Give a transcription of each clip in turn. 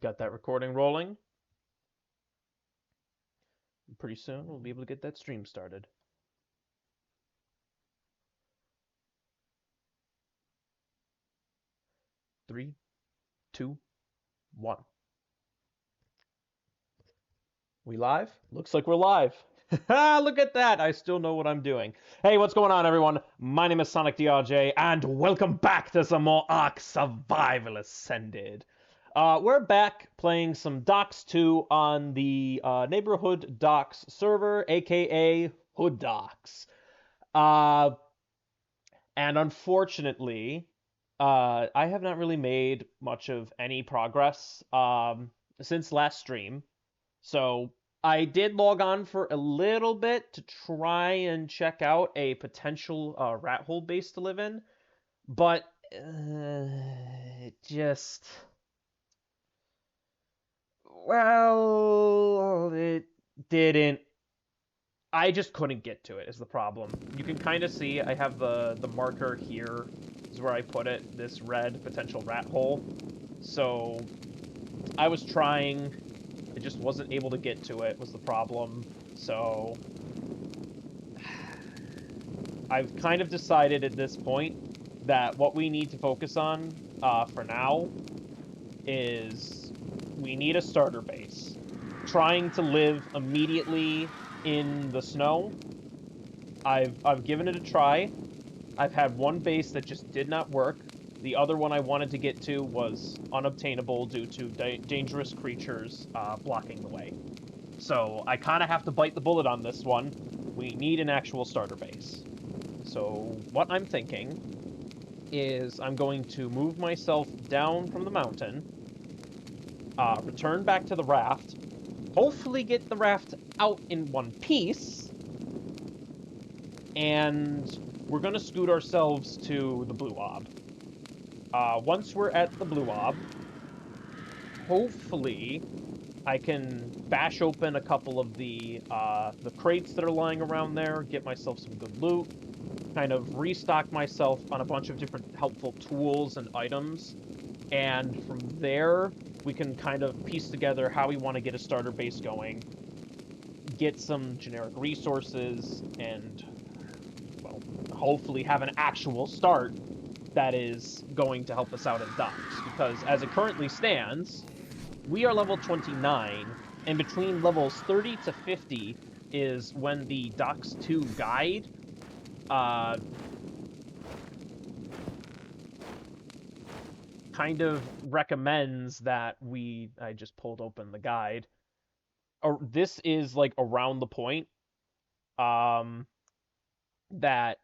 Got that recording rolling. Pretty soon we'll be able to get that stream started. Three, two, one. We live? Looks like we're live. Look at that! I still know what I'm doing. Hey, what's going on, everyone? My name is Sonic DRJ, and welcome back to some more Ark Survival Ascended. We're back playing some Docs 2 on the Neighborhood Docs server, aka HoodDOX. And unfortunately, I have not really made much of any progress since last stream. So I did log on for a little bit to try and check out a potential rat hole base to live in, but it just, well, it didn't. I just couldn't get to it is the problem. You can kind of see I have the marker here is where I put it, this red potential rat hole. So I was trying, I just wasn't able to get to it was the problem. So I've kind of decided at this point that what we need to focus on for now is we need a starter base. Trying to live immediately in the snow. I've given it a try. I've had one base that just did not work. The other one I wanted to get to was unobtainable due to dangerous creatures blocking the way. So I kind of have to bite the bullet on this one. We need an actual starter base. So what I'm thinking is I'm going to move myself down from the mountain, return back to the raft, hopefully get the raft out in one piece, and we're going to scoot ourselves to the blue ob. Once we're at the blue ob, hopefully I can bash open a couple of the crates that are lying around there, get myself some good loot, kind of restock myself on a bunch of different helpful tools and items, and from there we can kind of piece together how we want to get a starter base going, get some generic resources, and, well, hopefully have an actual start that is going to help us out in Docs. Because as it currently stands, we are level 29, and between levels 30 to 50 is when the Docs 2 guide kind of recommends that I just pulled open the guide. This is like around the point that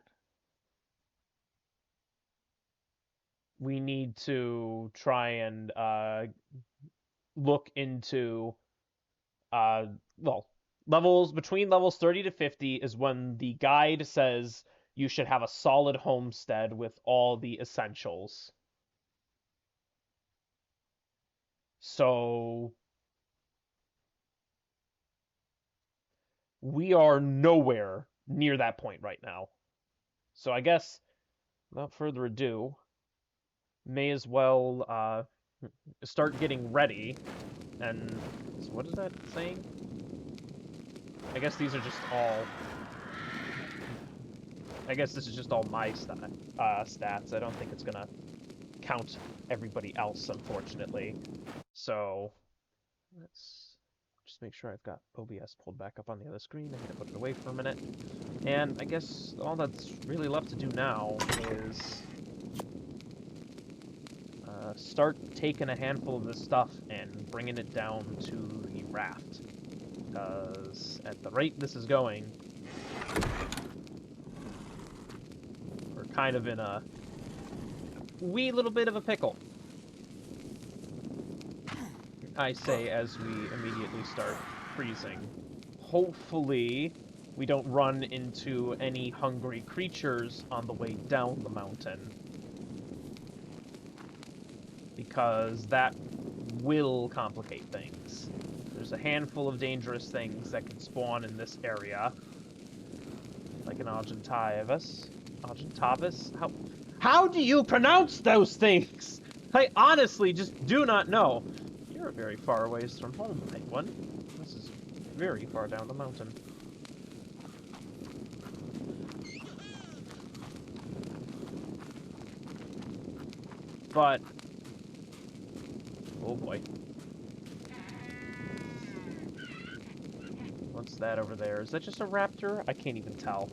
we need to try and look into well, between levels 30 to 50 is when the guide says you should have a solid homestead with all the essentials. So we are nowhere near that point right now. So I guess, without further ado, may as well start getting ready. And so what is that saying? I guess these are just all... I guess this is just all my stats. I don't think it's gonna count everybody else, unfortunately. So let's just make sure I've got OBS pulled back up on the other screen. I'm gonna put it away for a minute. And I guess all that's really left to do now is start taking a handful of this stuff and bringing it down to the raft. Because at the rate this is going, we're kind of in a wee little bit of a pickle. I say as we immediately start freezing. Hopefully we don't run into any hungry creatures on the way down the mountain, because that will complicate things. There's a handful of dangerous things that can spawn in this area, like an Argentavis. How do you pronounce those things? I honestly just do not know. You're very far away from home, Penguin. This is very far down the mountain. But... oh boy. What's that over there? Is that just a raptor? I can't even tell.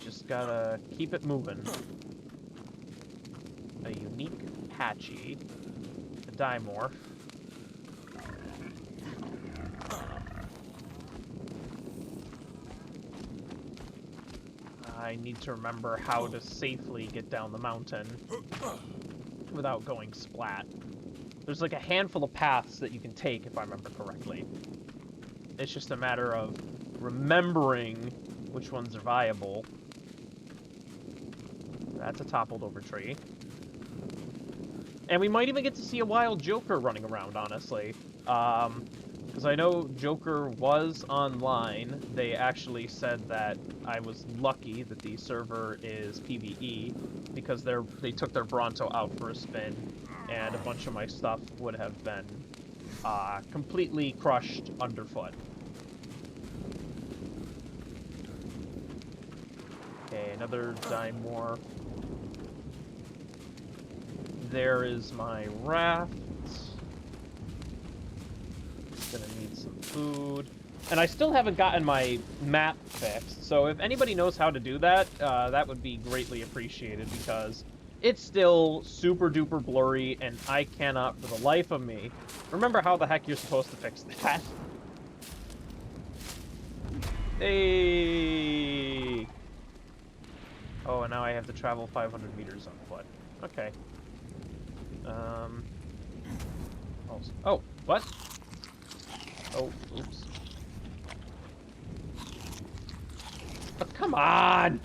Just gotta keep it moving. A unique patchy. A dimorph. I need to remember how to safely get down the mountain without going splat. There's like a handful of paths that you can take, if I remember correctly. It's just a matter of remembering which ones are viable. That's a toppled over tree. And we might even get to see a wild Joker running around, honestly. Because I know Joker was online. They actually said that I was lucky that the server is PvE, because they took their Bronto out for a spin, and a bunch of my stuff would have been completely crushed underfoot. Okay, another dimorph. There is my raft. Gonna need some food. And I still haven't gotten my map fixed, so if anybody knows how to do that, that would be greatly appreciated, because it's still super duper blurry, and I cannot, for the life of me, remember how the heck you're supposed to fix that. Hey! Oh, and now I have to travel 500 meters on foot. Okay. Oh, what? Oh, oops. Oh, come on!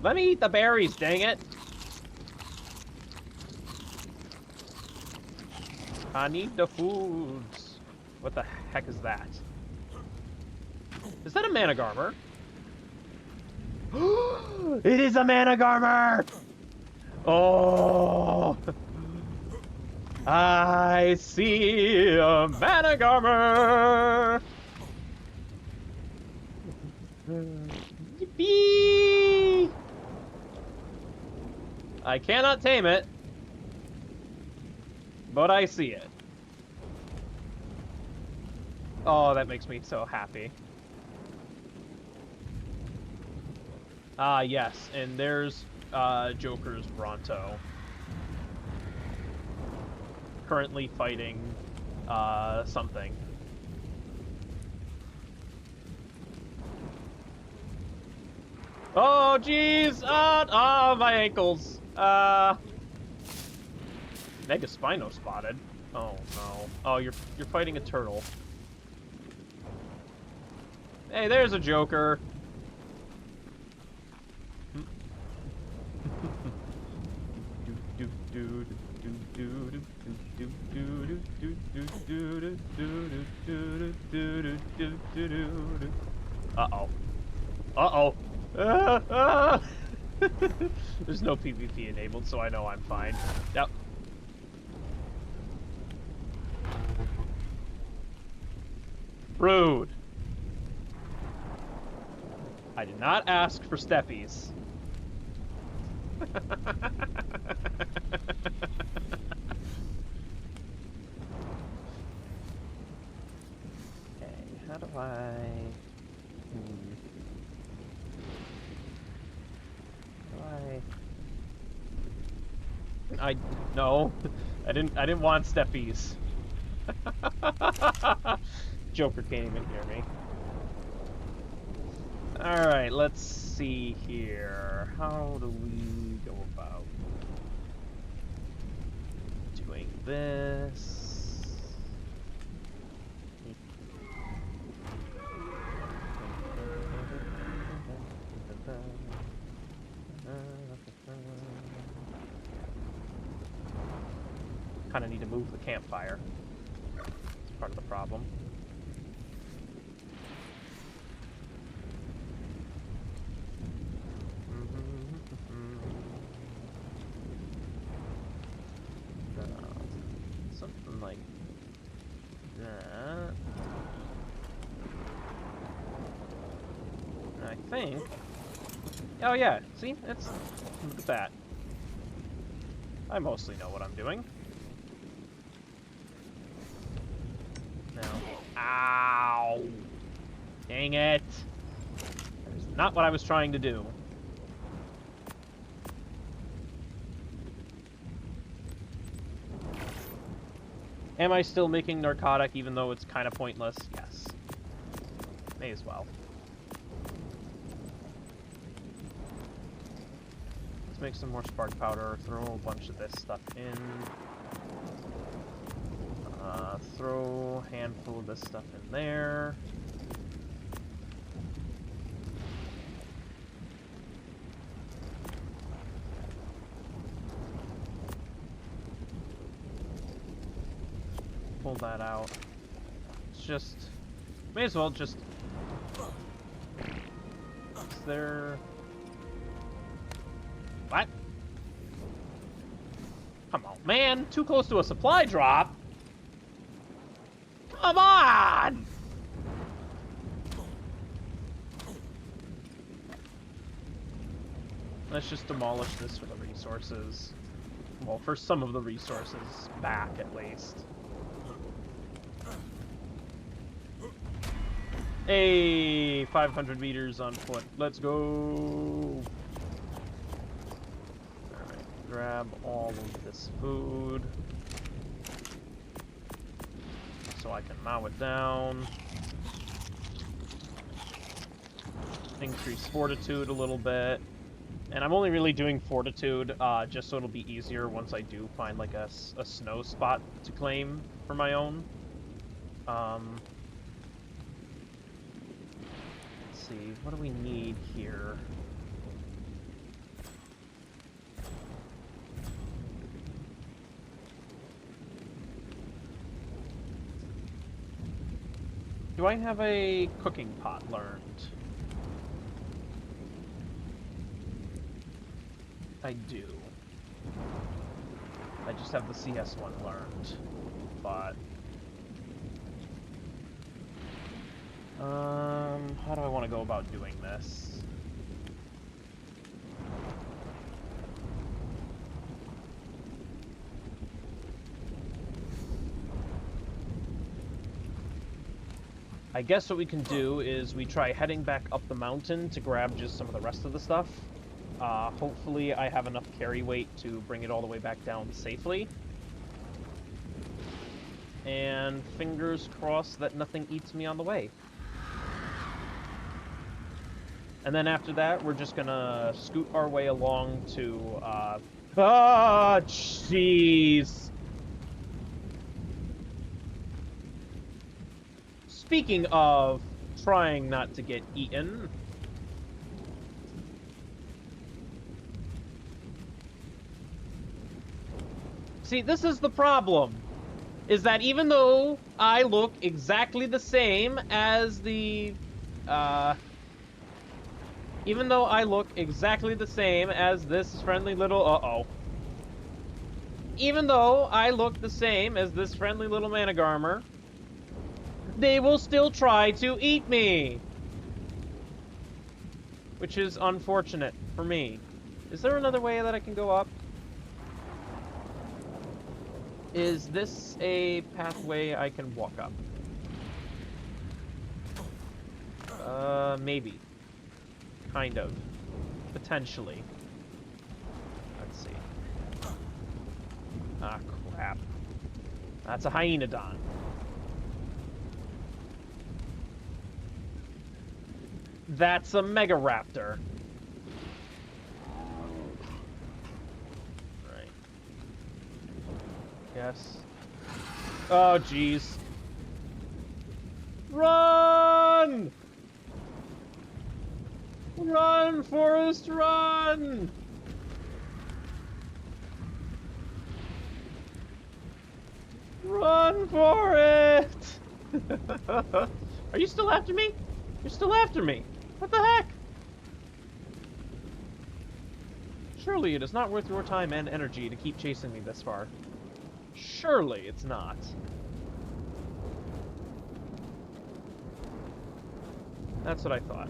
Let me eat the berries, dang it! I need the foods. What the heck is that? Is that a Managarmer? It is a Managarmer! Oh! I see a Managarmer! Yippee! I cannot tame it, but I see it. Oh, that makes me so happy. Ah, yes, and there's Joker's Bronto. Currently fighting something. Oh, jeez! Ah, my ankles! Megaspino spotted. Oh, no. Oh, you're fighting a turtle. Hey, there's a Joker! Uh-oh. Uh-oh. There's no PvP enabled, so I know I'm fine. Yep. Rude. I did not ask for steppies. Okay, how do I... No, I didn't want steppies. Joker can't even hear me. Alright, let's see here. How do we go about doing this? Kind of need to move the campfire. It's part of the problem. think. Oh yeah, see? Look at that. I mostly know what I'm doing. Now, ow! Dang it! That is not what I was trying to do. Am I still making narcotic even though it's kind of pointless? Yes. May as well. Let's make some more spark powder, throw a bunch of this stuff in. Throw a handful of this stuff in there. Pull that out. It's just... May as well just... Is there... What? Come on, man! Too close to a supply drop! Come on! Let's just demolish this for the resources. Well, for some of the resources back, at least. Hey, 500 meters on foot. Let's go. Alright, grab all of this food. So I can mow it down. Increase fortitude a little bit. And I'm only really doing fortitude just so it'll be easier once I do find like a snow spot to claim for my own. Let's see, what do we need here? Do I have a cooking pot learned? I do. I just have the CS one learned, but... how do I want to go about doing this? I guess what we can do is we try heading back up the mountain to grab just some of the rest of the stuff. Hopefully I have enough carry weight to bring it all the way back down safely. And fingers crossed that nothing eats me on the way. And then after that, we're just gonna scoot our way along to, jeez! Speaking of trying not to get eaten... See, this is the problem, is that even though I look exactly the same as the, even though I look exactly the same as this friendly little, even though I look the same as this friendly little Managarmer, they will still try to eat me! Which is unfortunate for me. Is there another way that I can go up? Is this a pathway I can walk up? Maybe. Kind of. Potentially. Let's see. Ah, crap. That's a Hyenodon. That's a Megaraptor. Yes. Oh, jeez. Run! Run, Forrest, run! Run for it! Are you still after me? You're still after me. What the heck? Surely it is not worth your time and energy to keep chasing me this far. Surely it's not. That's what I thought.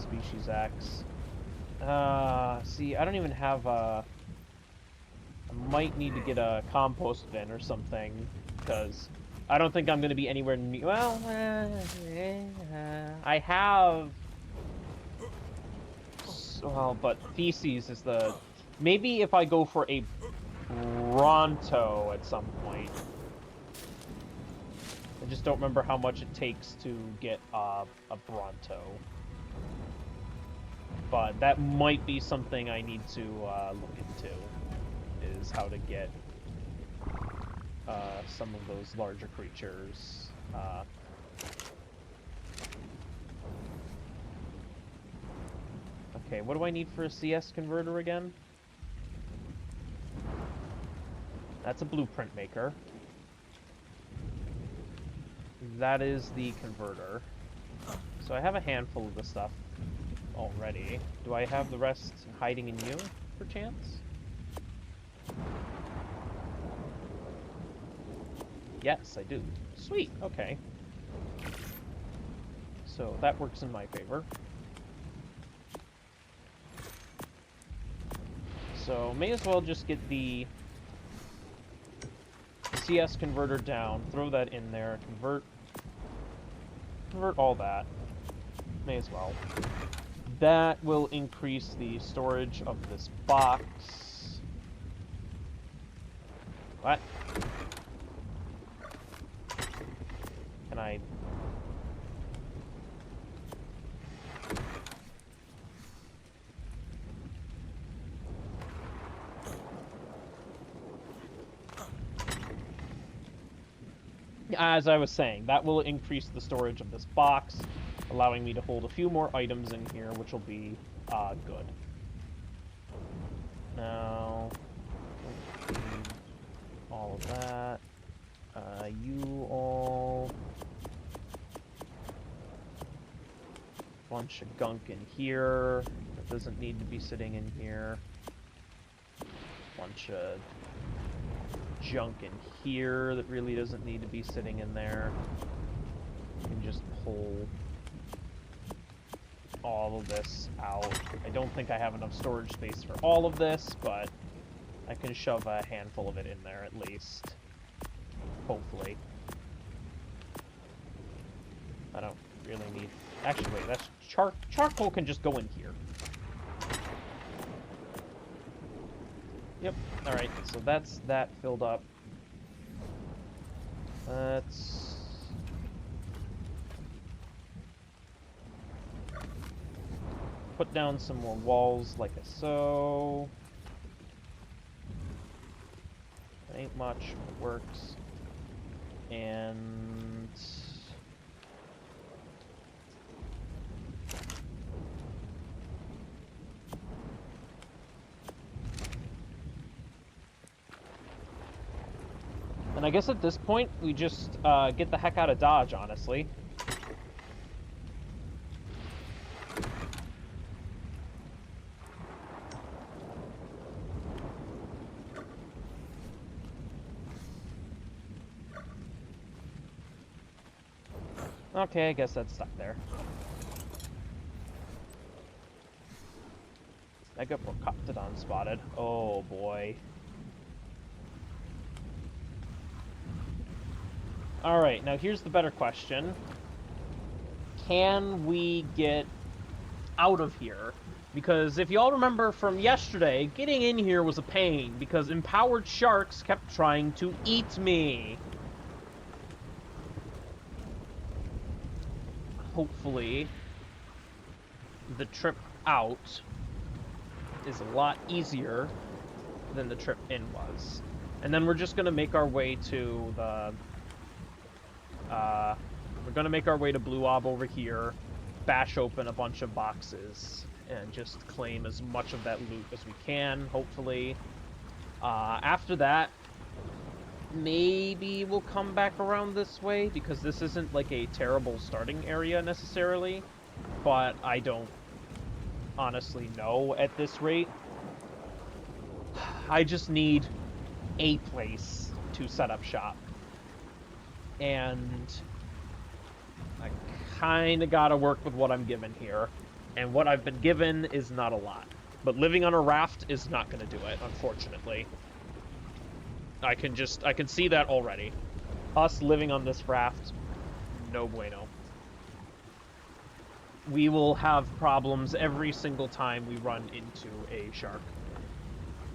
Species X. See, I don't even have a... I might need to get a compost bin or something, because I don't think I'm going to be anywhere near... Well, I have... Well, but feces is the... Maybe if I go for a Bronto at some point. I just don't remember how much it takes to get a Bronto. But that might be something I need to look into, is how to get some of those larger creatures. Okay, what do I need for a CS converter again? That's a blueprint maker. That is the converter. So I have a handful of the stuff already. Do I have the rest hiding in you, perchance? Yes, I do. Sweet, okay. So that works in my favor. So may as well just get the CS converter down, throw that in there, convert all that. May as well. That will increase the storage of this box. What? Can I... As I was saying, that will increase the storage of this box, allowing me to hold a few more items in here, which will be good. Now, all of that. You all... Bunch of gunk in here that doesn't need to be sitting in here. Bunch of junk in here that really doesn't need to be sitting in there. You can just pull all of this out. I don't think I have enough storage space for all of this, but I can shove a handful of it in there at least. Hopefully. I don't really need... Actually, wait, that's charcoal can just go in here. Yep, alright, so that's that filled up. Let's... put down some more walls like so. That ain't much, but it works. And... And I guess at this point, we just get the heck out of Dodge, honestly. Okay, I guess that's stuck there. I got Procoptodon spotted. Oh boy. Alright, now here's the better question. Can we get out of here? Because if y'all remember from yesterday, getting in here was a pain because empowered sharks kept trying to eat me. Hopefully, the trip out is a lot easier than the trip in was. And then we're just going to make our way to the... we're going to make our way to Blue Ob over here, bash open a bunch of boxes, and just claim as much of that loot as we can, hopefully. After that, maybe we'll come back around this way, because this isn't like a terrible starting area necessarily, but I don't honestly know at this rate. I just need a place to set up shop. And I kind of got to work with what I'm given here. And what I've been given is not a lot. But living on a raft is not going to do it, unfortunately. I can see that already. Us living on this raft, no bueno. We will have problems every single time we run into a shark.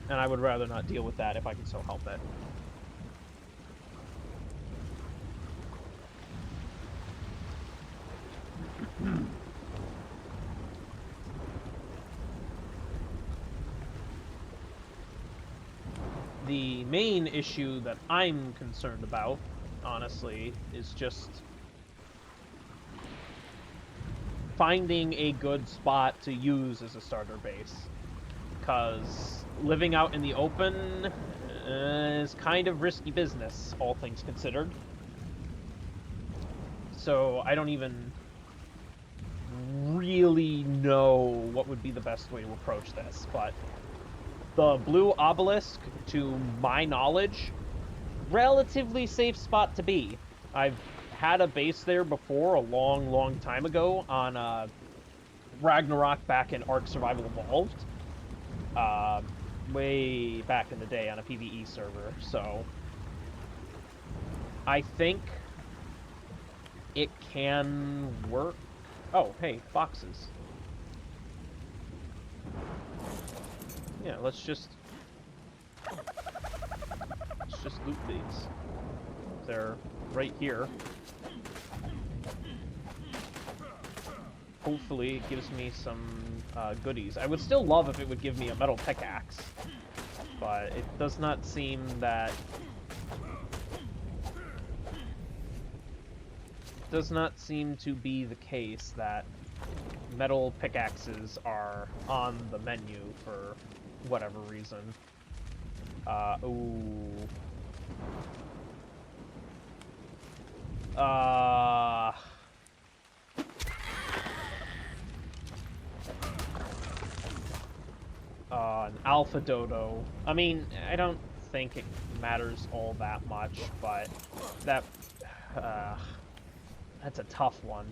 And I would rather not deal with that if I can so help it. The main issue that I'm concerned about, honestly, is just finding a good spot to use as a starter base. Because living out in the open is kind of risky business, all things considered. So I don't even really know what would be the best way to approach this, but the blue obelisk, to my knowledge, relatively safe spot to be. I've had a base there before a long time ago on Ragnarok back in Ark Survival Evolved. Way back in the day on a PvE server, so I think it can work. Oh, hey, boxes. Yeah, let's just loot these. They're right here. Hopefully it gives me some goodies. I would still love if it would give me a metal pickaxe, but it does not seem that... does not seem to be the case that metal pickaxes are on the menu for whatever reason. Ooh. An alpha dodo. I mean, I don't think it matters all that much, but that's a tough one.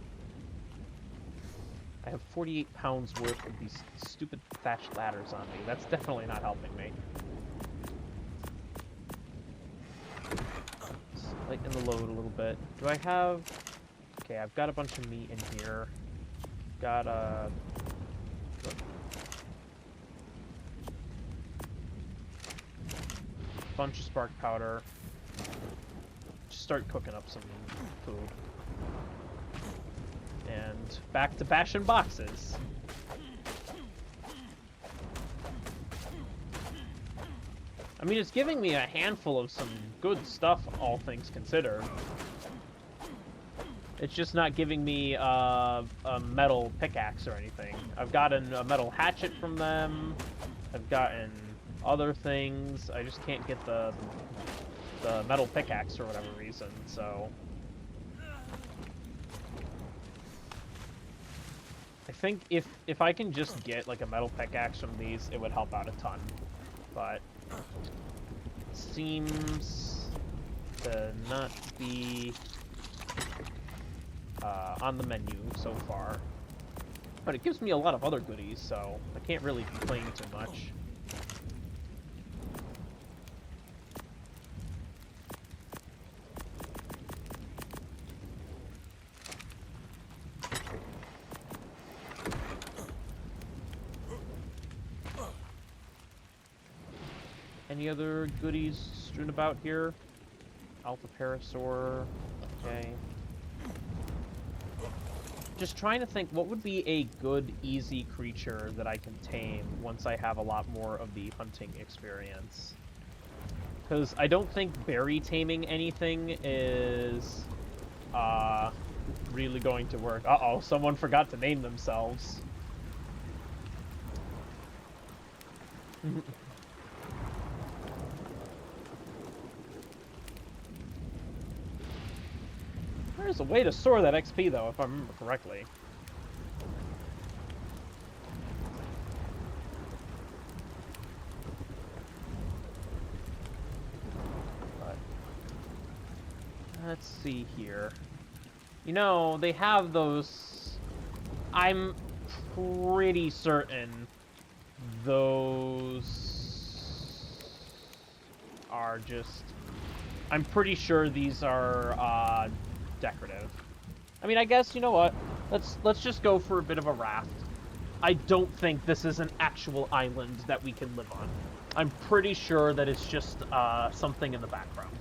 I have 48 pounds worth of these stupid thatched ladders on me. That's definitely not helping me. Let's lighten the load a little bit. Do I have... Okay, I've got a bunch of meat in here. Got a... bunch of spark powder. Just start cooking up some food. And back to bashing boxes. I mean, it's giving me a handful of some good stuff, all things considered. It's just not giving me a metal pickaxe or anything. I've gotten a metal hatchet from them. I've gotten other things. I just can't get the metal pickaxe for whatever reason, so... I think if I can just get, like, a metal pickaxe from these, it would help out a ton. But... it seems to not be on the menu so far. But it gives me a lot of other goodies, so I can't really complain too much. Any other goodies strewn about here? Alpha Parasaur. Okay. Just trying to think, what would be a good, easy creature that I can tame once I have a lot more of the hunting experience? Because I don't think berry taming anything is really going to work. Uh-oh, someone forgot to name themselves. There's a way to store that XP, though, if I remember correctly. But let's see here. You know, they have those... I'm pretty certain those are just... I'm pretty sure these are decorative. I mean, I guess, you know what? Let's just go for a bit of a raft. I don't think this is an actual island that we can live on. I'm pretty sure that it's just something in the background.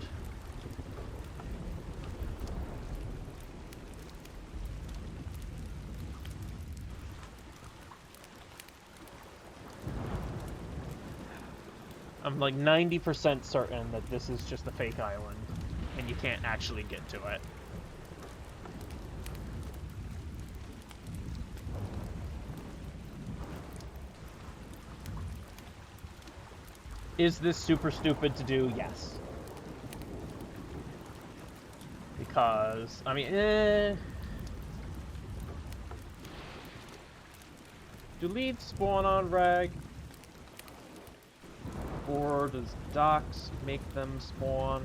I'm like 90% certain that this is just a fake island, and you can't actually get to it. Is this super stupid to do? Yes. Because, I mean, do leaves spawn on Rag? Or does HoodDOX make them spawn?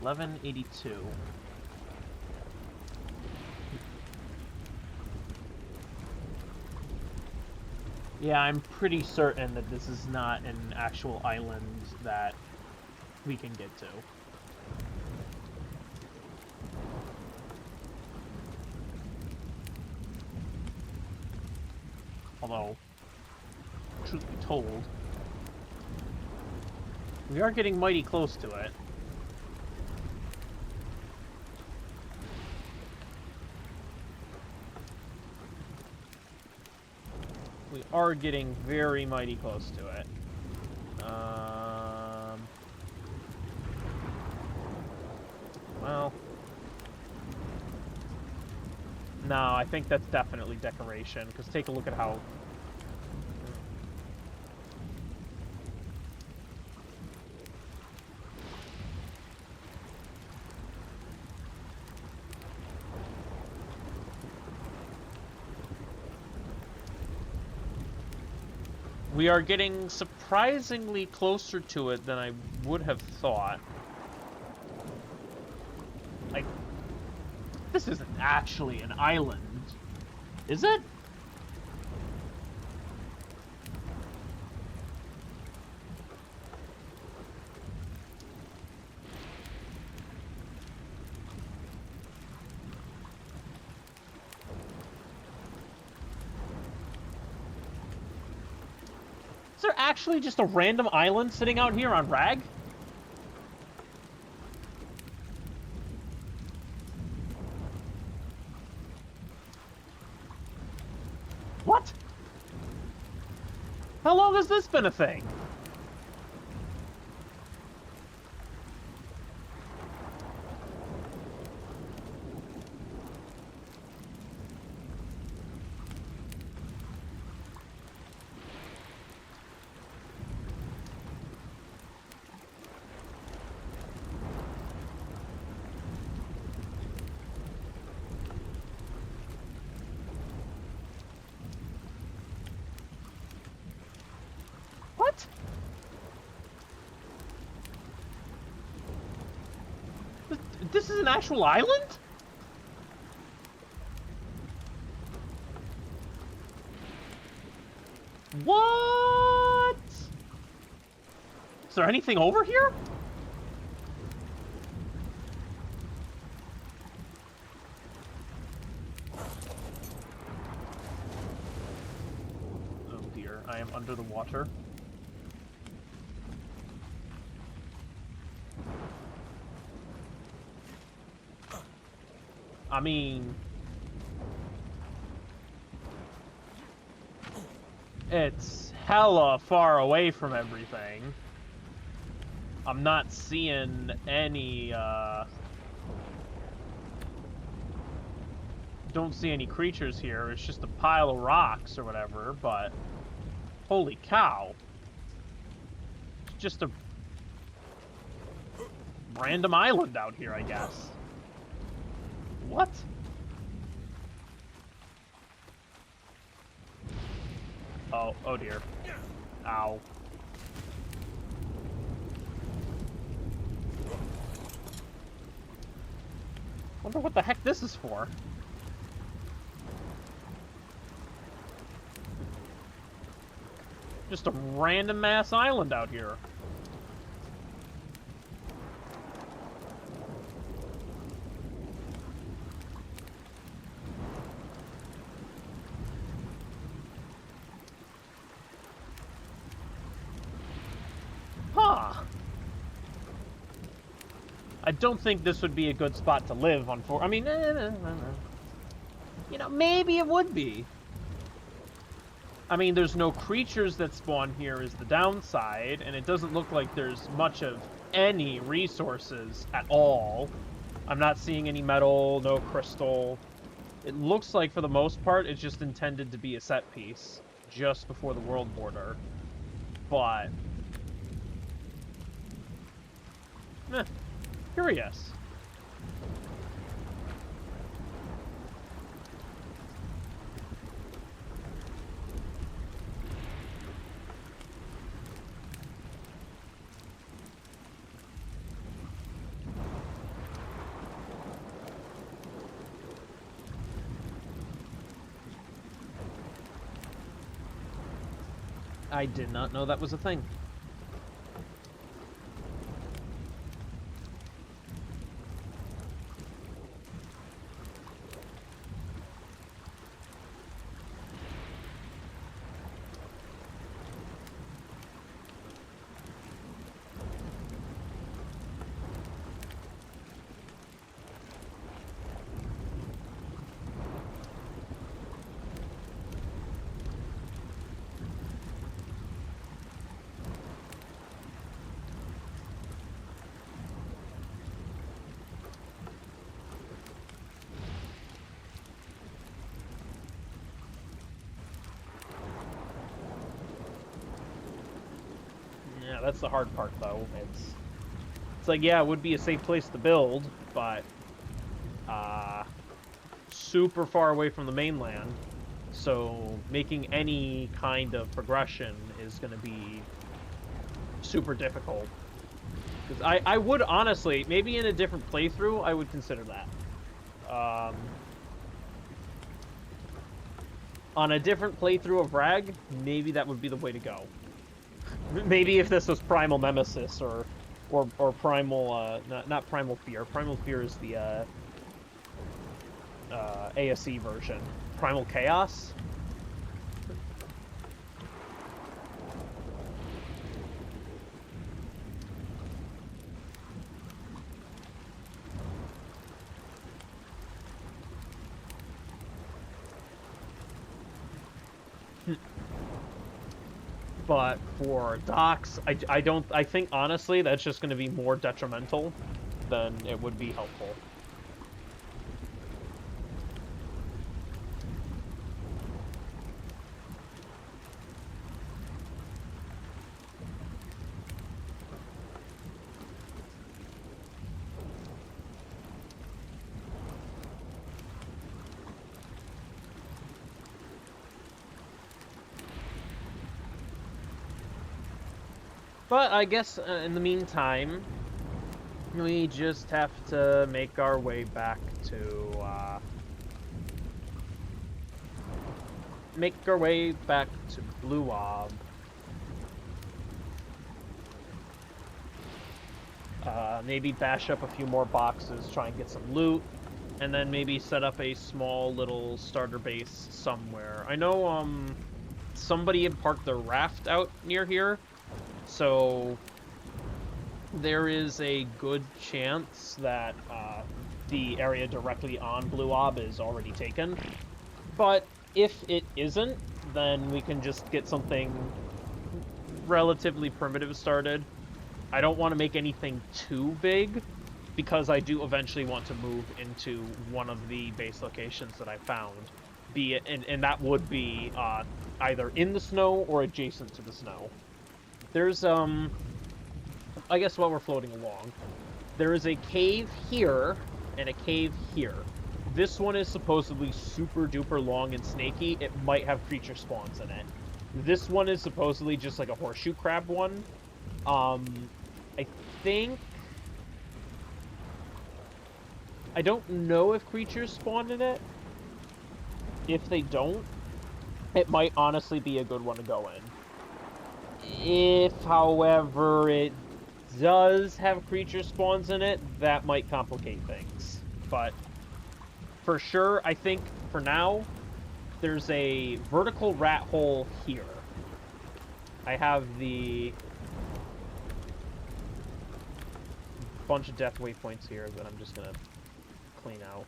$11.82. Yeah, I'm pretty certain that this is not an actual island that we can get to. Although, truth be told, we are getting mighty close to it. We are getting very mighty close to it. Well... No, I think that's definitely decoration, because take a look at how... We are getting surprisingly closer to it than I would have thought. Like, this isn't actually an island, is it? Is there actually just a random island sitting out here on Rag? What? How long has this been a thing? What? This is an actual island? What? Is there anything over here? Oh dear, I am under the water. I mean... It's hella far away from everything. I'm not seeing any, don't see any creatures here. It's just a pile of rocks or whatever, but... Holy cow. It's just a... random island out here, I guess. What? Oh, oh dear. Ow. wonder what the heck this is for. Just a random ass island out here. Huh. I don't think this would be a good spot to live on. I mean, you know, maybe it would be. I mean, there's no creatures that spawn here is the downside, and it doesn't look like there's much of any resources at all. I'm not seeing any metal, no crystal. It looks like, for the most part, it's just intended to be a set piece just before the world border. But... curious. I did not know that was a thing. Yeah, that's the hard part, though. It's like, yeah, it would be a safe place to build, but super far away from the mainland, so making any kind of progression is going to be super difficult. Because I would honestly, maybe in a different playthrough, I would consider that. On a different playthrough of Rag, maybe that would be the way to go. Maybe if this was Primal Nemesis or Primal, not Primal Fear. Primal Fear is the ASE version. Primal Chaos? But for HoodDOX, I think honestly that's just going to be more detrimental than it would be helpful. But I guess in the meantime, we just have to make our way back to Blue Ob. Maybe bash up a few more boxes, try and get some loot, and then maybe set up a small little starter base somewhere. I know somebody had parked their raft out near here. So there is a good chance that the area directly on Blue Ob is already taken. But if it isn't, then we can just get something relatively primitive started. I don't want to make anything too big, because I do eventually want to move into one of the base locations that I found. Be it, and that would be either in the snow or adjacent to the snow. There's, I guess while we're floating along, there is a cave here and a cave here. This one is supposedly super duper long and snaky. It might have creature spawns in it. This one is supposedly just like a horseshoe crab one. I I don't know if creatures spawn in it. If they don't, it might honestly be a good one to go in. If, however, it does have creature spawns in it, that might complicate things. But for sure, I think for now, there's a vertical rat hole here. I have the bunch of death waypoints here that I'm just gonna clean out.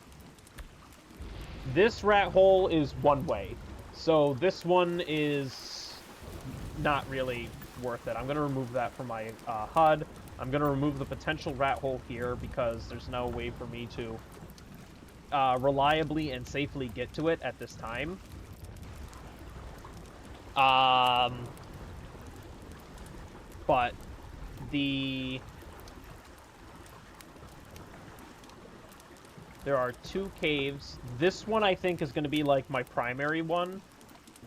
This rat hole is one way, so this one is not really worth it. I'm gonna remove that from my HUD. I'm gonna remove the potential rat hole here because there's no way for me to reliably and safely get to it at this time. But there are two caves. This one I think is going to be like my primary one,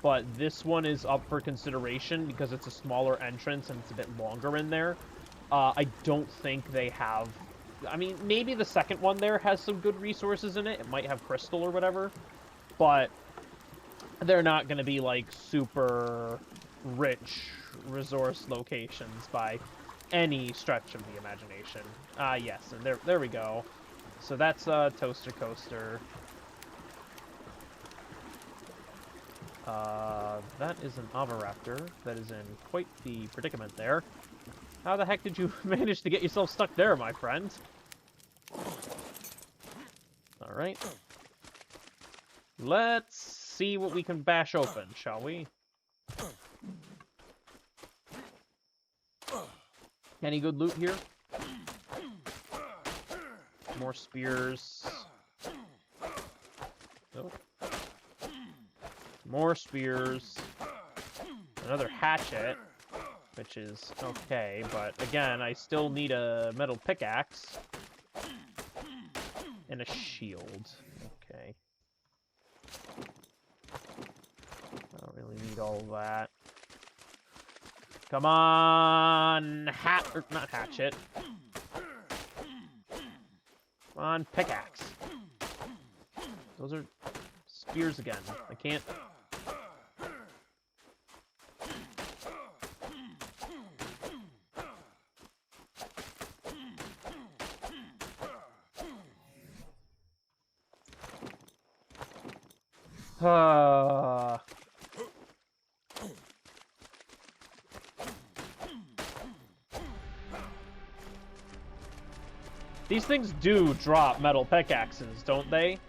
but this one is up for consideration because it's a smaller entrance and it's a bit longer in there. I don't think they have... I mean, maybe the second one there has some good resources in it. It might have crystal or whatever, but they're not going to be like super rich resource locations by any stretch of the imagination. Yes, and there we go. So that's Toaster Coaster. That is an Avaraptor that is in quite the predicament there. How the heck did you manage to get yourself stuck there, my friend? Alright. Let's see what we can bash open, shall we? Any good loot here? More spears. Oh. More spears. Another hatchet, which is okay, but again, I still need a metal pickaxe. And a shield. Okay. I don't really need all of that. Come on! Not hatchet. Come on, pickaxe. Those are spears again. I can't... These things do drop metal pickaxes, don't they?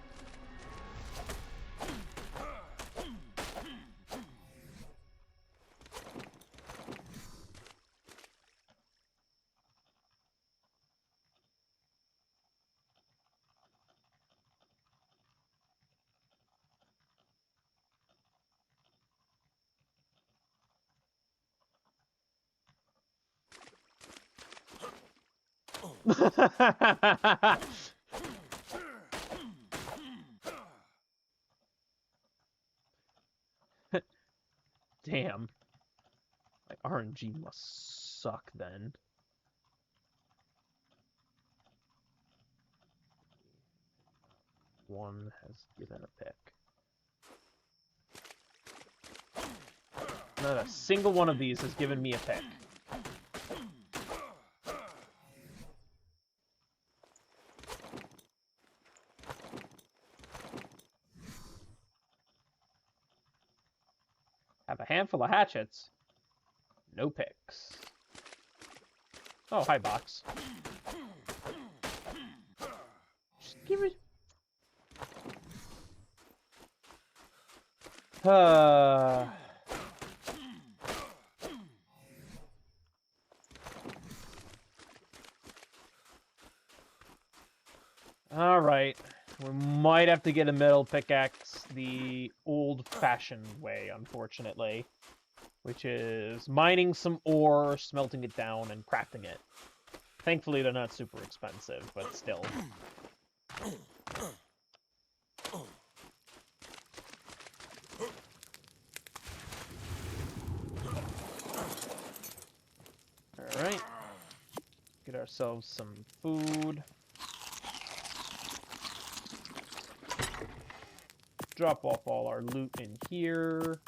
Damn. My RNG must suck then. One has given a pick. Not a single one of these has given me a pick. Have a handful of hatchets. No picks. Oh, hi, box. Just give it... Alright. We might have to get a metal pickaxe the old-fashioned way, unfortunately. Which is mining some ore, smelting it down, and crafting it. Thankfully, they're not super expensive, but still. Alright. Get ourselves some food. drop off all our loot in here.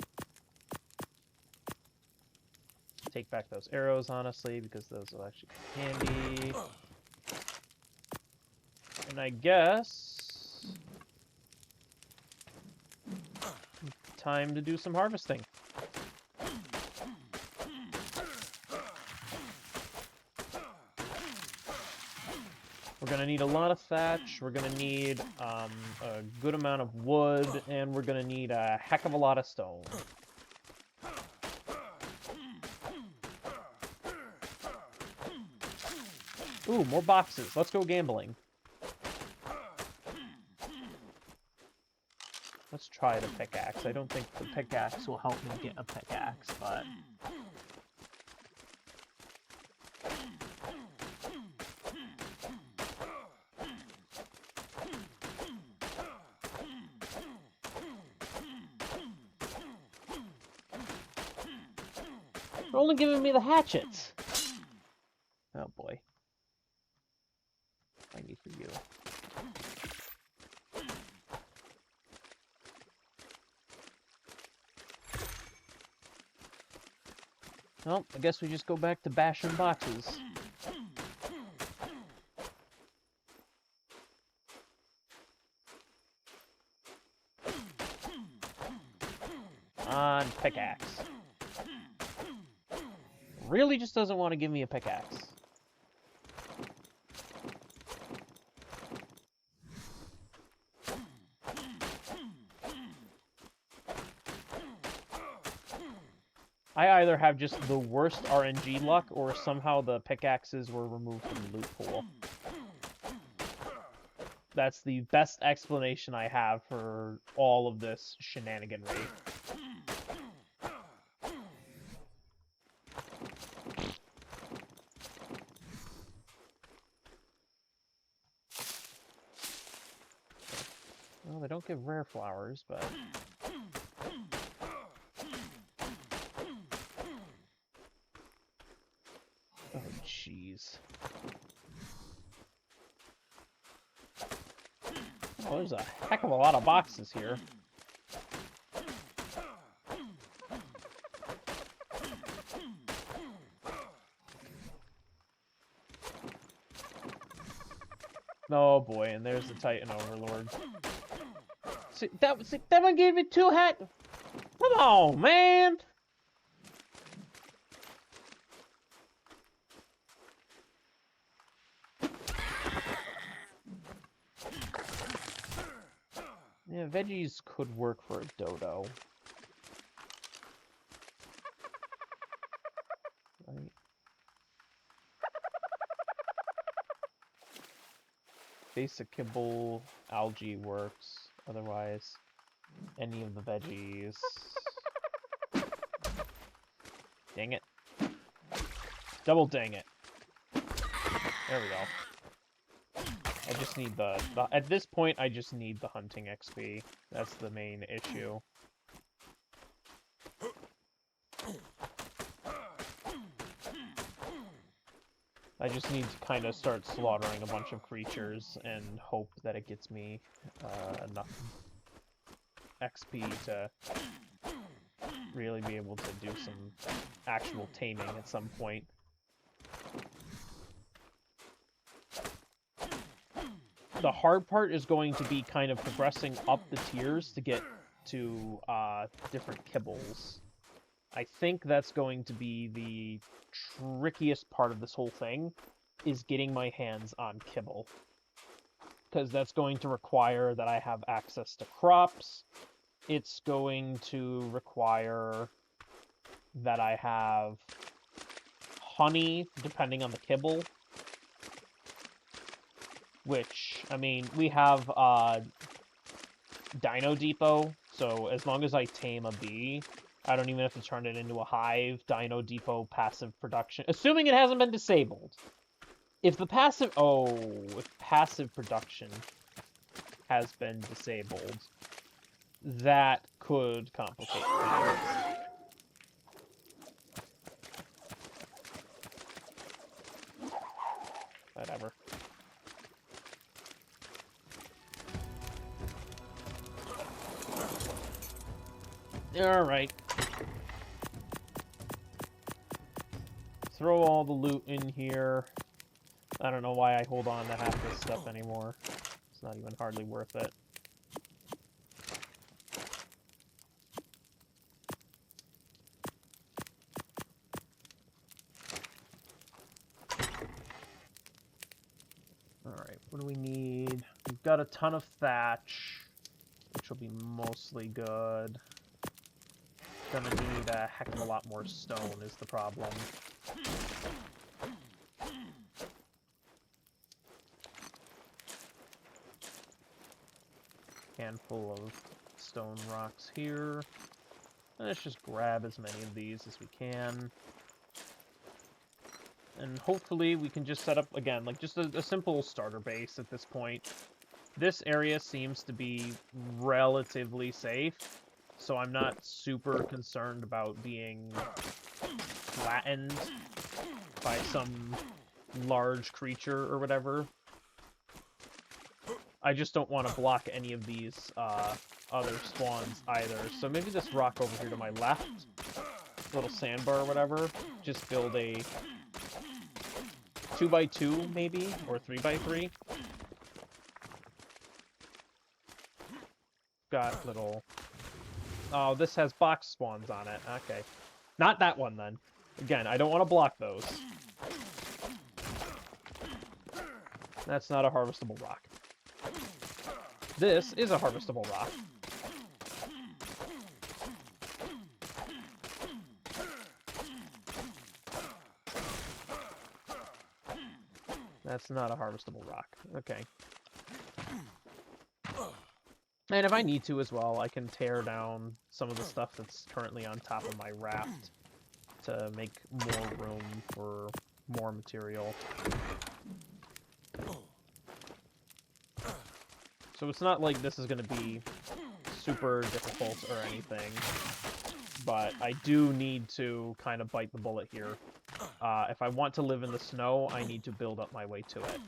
Take back those arrows, honestly, because those will actually be handy. And I guess... time to do some harvesting. We're gonna need a lot of thatch, we're gonna need a good amount of wood, and we're gonna need a heck of a lot of stone. Ooh, more boxes. Let's go gambling. Let's try the pickaxe. I don't think the pickaxe will help me get a pickaxe, but... They're only giving me the hatchets. Oh boy. I need for you. Well, I guess we just go back to bashing boxes. On pickaxe. Really just doesn't want to give me a pickaxe. I either have just the worst RNG luck, or somehow the pickaxes were removed from the loot pool. That's the best explanation I have for all of this shenaniganry. Well, they don't give rare flowers, but... Oh, jeez. Oh, there's a heck of a lot of boxes here. Oh boy, and there's the Titan Overlord. See, that one gave me 2 hat. Come on, man! Yeah, veggies could work for a dodo. Right. Basic kibble, algae works. Otherwise, any of the veggies. Dang it. Double dang it. There we go. I just need the at this point, I just need the hunting XP. That's the main issue. I just need to kind of start slaughtering a bunch of creatures and hope that it gets me enough XP to really be able to do some actual taming at some point. The hard part is going to be kind of progressing up the tiers to get to different kibbles. I think that's going to be the trickiest part of this whole thing, is getting my hands on kibble. Because that's going to require that I have access to crops. It's going to require that I have honey, depending on the kibble. Which, I mean, we have Dino Depot, so as long as I tame a bee, I don't even have to turn it into a hive. Dino Depot passive production, assuming it hasn't been disabled. If the passive, if passive production has been disabled, that could complicate things. Whatever. Alright. Throw all the loot in here. I don't know why I hold on to half this stuff anymore. It's not even hardly worth it. Alright, what do we need? We've got a ton of thatch, which will be mostly good. Gonna need a heck of a lot more stone is the problem. Handful of stone rocks here. Let's just grab as many of these as we can. And hopefully we can just set up, again, like just a simple starter base at this point. This area seems to be relatively safe, so I'm not super concerned about being flattened by some large creature or whatever. I just don't want to block any of these other spawns either. So maybe this rock over here to my left, little sandbar or whatever, just build a 2x2 maybe, or 3x3. Got little... Oh, this has box spawns on it. Okay. Not that one, then. Again, I don't want to block those. That's not a harvestable rock. This is a harvestable rock. That's not a harvestable rock. Okay. And if I need to as well, I can tear down some of the stuff that's currently on top of my raft to make more room for more material. So it's not like this is going to be super difficult or anything, but I do need to kind of bite the bullet here. If I want to live in the snow, I need to build up my way to it.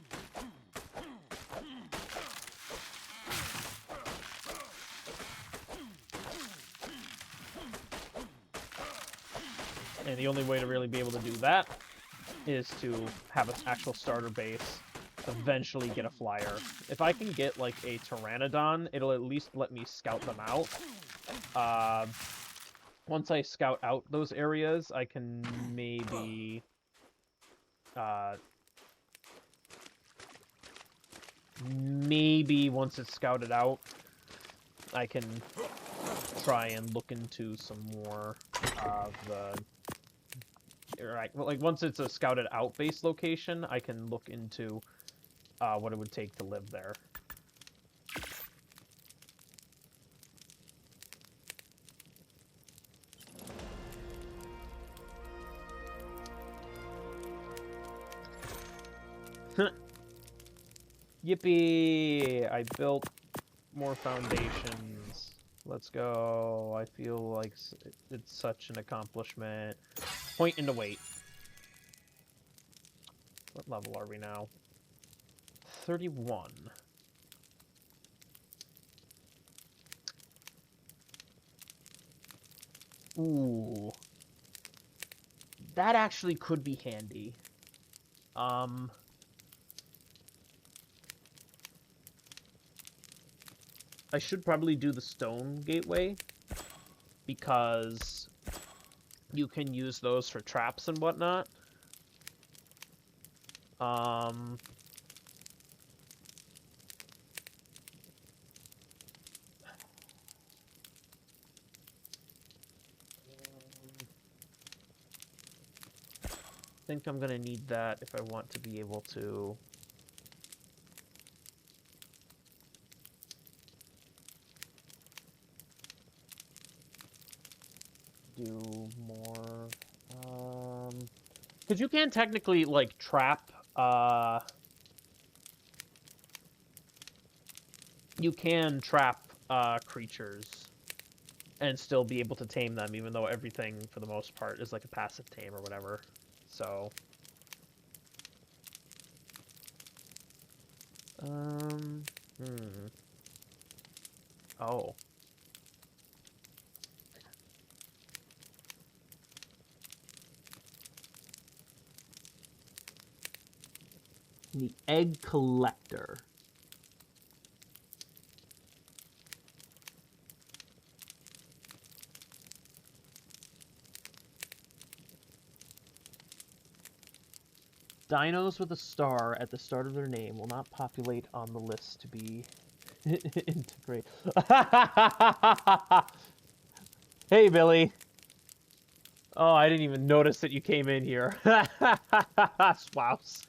And the only way to really be able to do that is to have an actual starter base, eventually get a flyer. If I can get, like, a Pteranodon, it'll at least let me scout them out. Once I scout out those areas, I can maybe... maybe once it's scouted out, I can try and look into some more of the... Right, well, like, once it's a scouted out base location, I can look into what it would take to live there. Yippee! I built more foundations. Let's go. I feel like it's such an accomplishment. Point and to wait. What level are we now? 31. Ooh. That actually could be handy. I should probably do the stone gateway, because you can use those for traps and whatnot. I think I'm gonna need that if I want to be able to do more, because you can technically, like, trap, you can trap, creatures and still be able to tame them, even though everything, for the most part, is like a passive tame or whatever, so... Oh. The egg collector. Dinos with a star at the start of their name will not populate on the list to be integrated. Hey, Billy. Oh, I didn't even notice that you came in here. Swouse.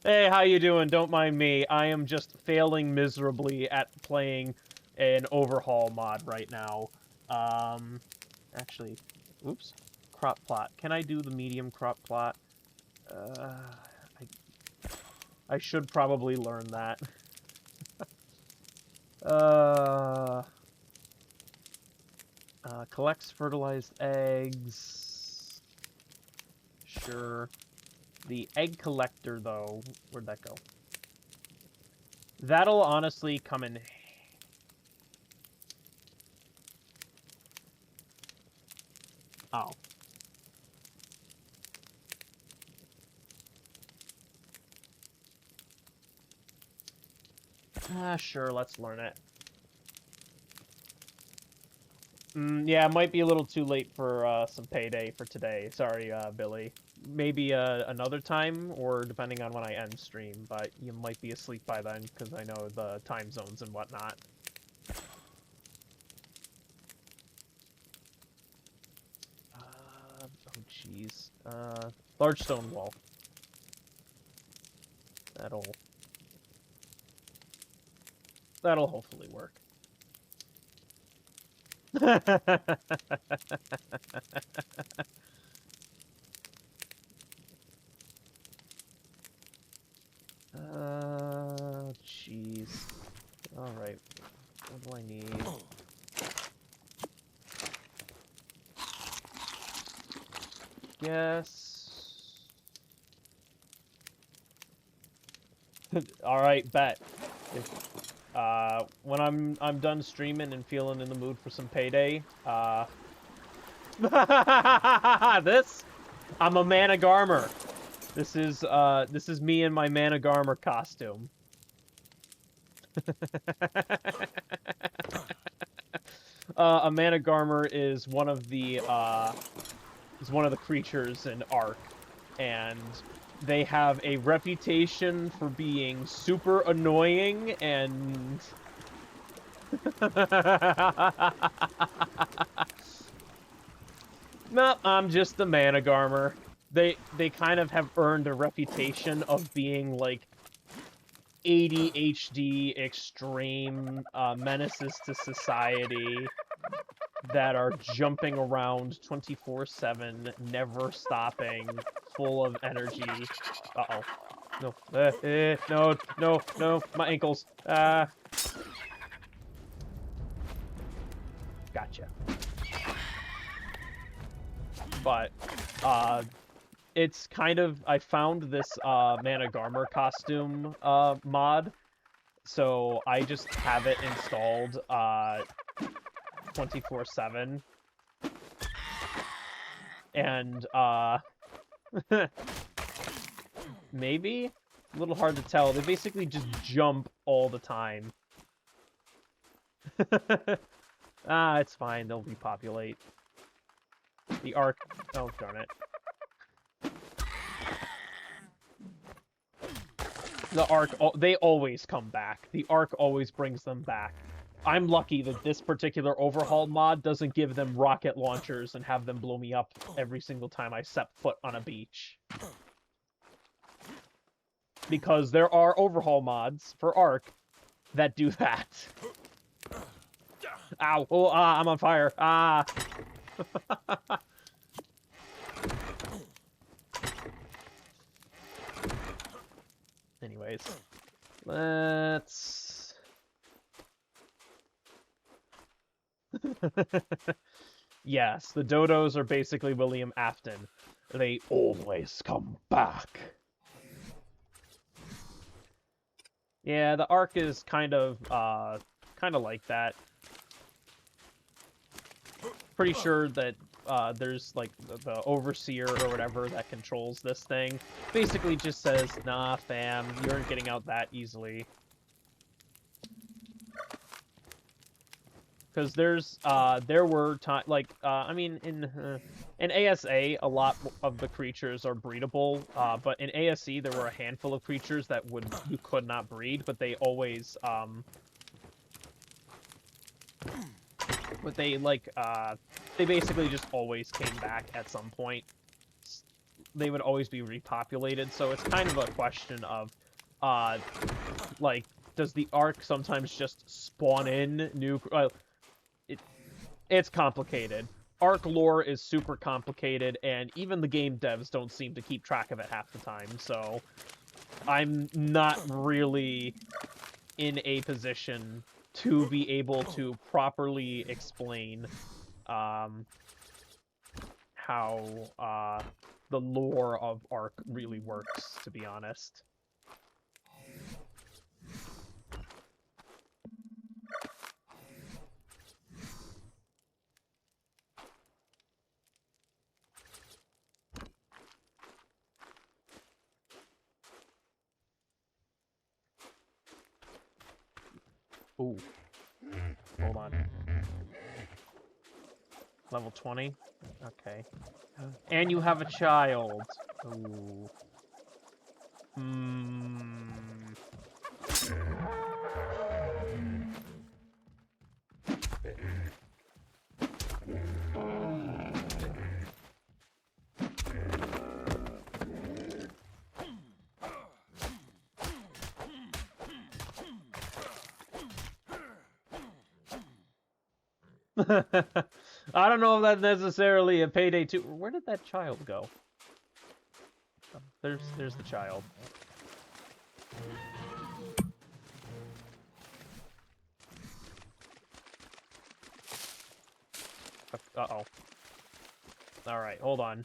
Hey, how you doing? Don't mind me. I am just failing miserably at playing an overhaul mod right now. Actually, oops. Crop plot. Can I do the medium crop plot? I should probably learn that. Collects fertilized eggs. Sure. The egg collector, though, where'd that go? That'll honestly come in... Oh. Sure, let's learn it. Yeah, it might be a little too late for some payday for today. Sorry, Billy. Maybe another time, or depending on when I end stream, but you might be asleep by then, because I know the time zones and whatnot. Oh, jeez. Large stone wall. That'll hopefully work. Jeez. Alright. What do I need? Guess... Alright, bet. When I'm done streaming and feeling in the mood for some payday, this? I'm a Managarmer. This is me in my Managarmer costume. A Managarmer is one of the creatures in Ark, and they have a reputation for being super annoying and Nope, I'm just the Managarmer. They kind of have earned a reputation of being like ADHD extreme menaces to society that are jumping around 24/7, never stopping, full of energy. Uh-oh. No. No, my ankles. Gotcha. But, it's kind of... I found this, Managarmer costume, mod, so I just have it installed, 24/7. And, maybe? A little hard to tell. They basically just jump all the time. It's fine. They'll repopulate. The Ark... Oh, darn it. The Ark... They always come back. The Ark always brings them back. I'm lucky that this particular overhaul mod doesn't give them rocket launchers and have them blow me up every single time I set foot on a beach. Because there are overhaul mods for Ark that do that. Ow! Oh, I'm on fire. Anyways, let's... Yes, the dodos are basically William Afton. They always come back. Yeah, the Ark is kind of like that. Pretty sure that there's like the overseer or whatever that controls this thing. Basically just says, nah, fam, you aren't getting out that easily. Because there were like, I mean, in ASA, a lot of the creatures are breedable, but in ASE, there were a handful of creatures that you could not breed, but they always, but they, like, they basically just always came back at some point. They would always be repopulated, so it's kind of a question of, like, does the Ark sometimes just spawn in new... It's complicated. Ark lore is super complicated, and even the game devs don't seem to keep track of it half the time, so I'm not really in a position to be able to properly explain how the lore of Ark really works, to be honest. Ooh. Hold on. Level 20? Okay. And you have a child. Ooh. I don't know if that's necessarily a Payday 2. Where did that child go? Oh, there's the child. Uh-oh. Alright, hold on.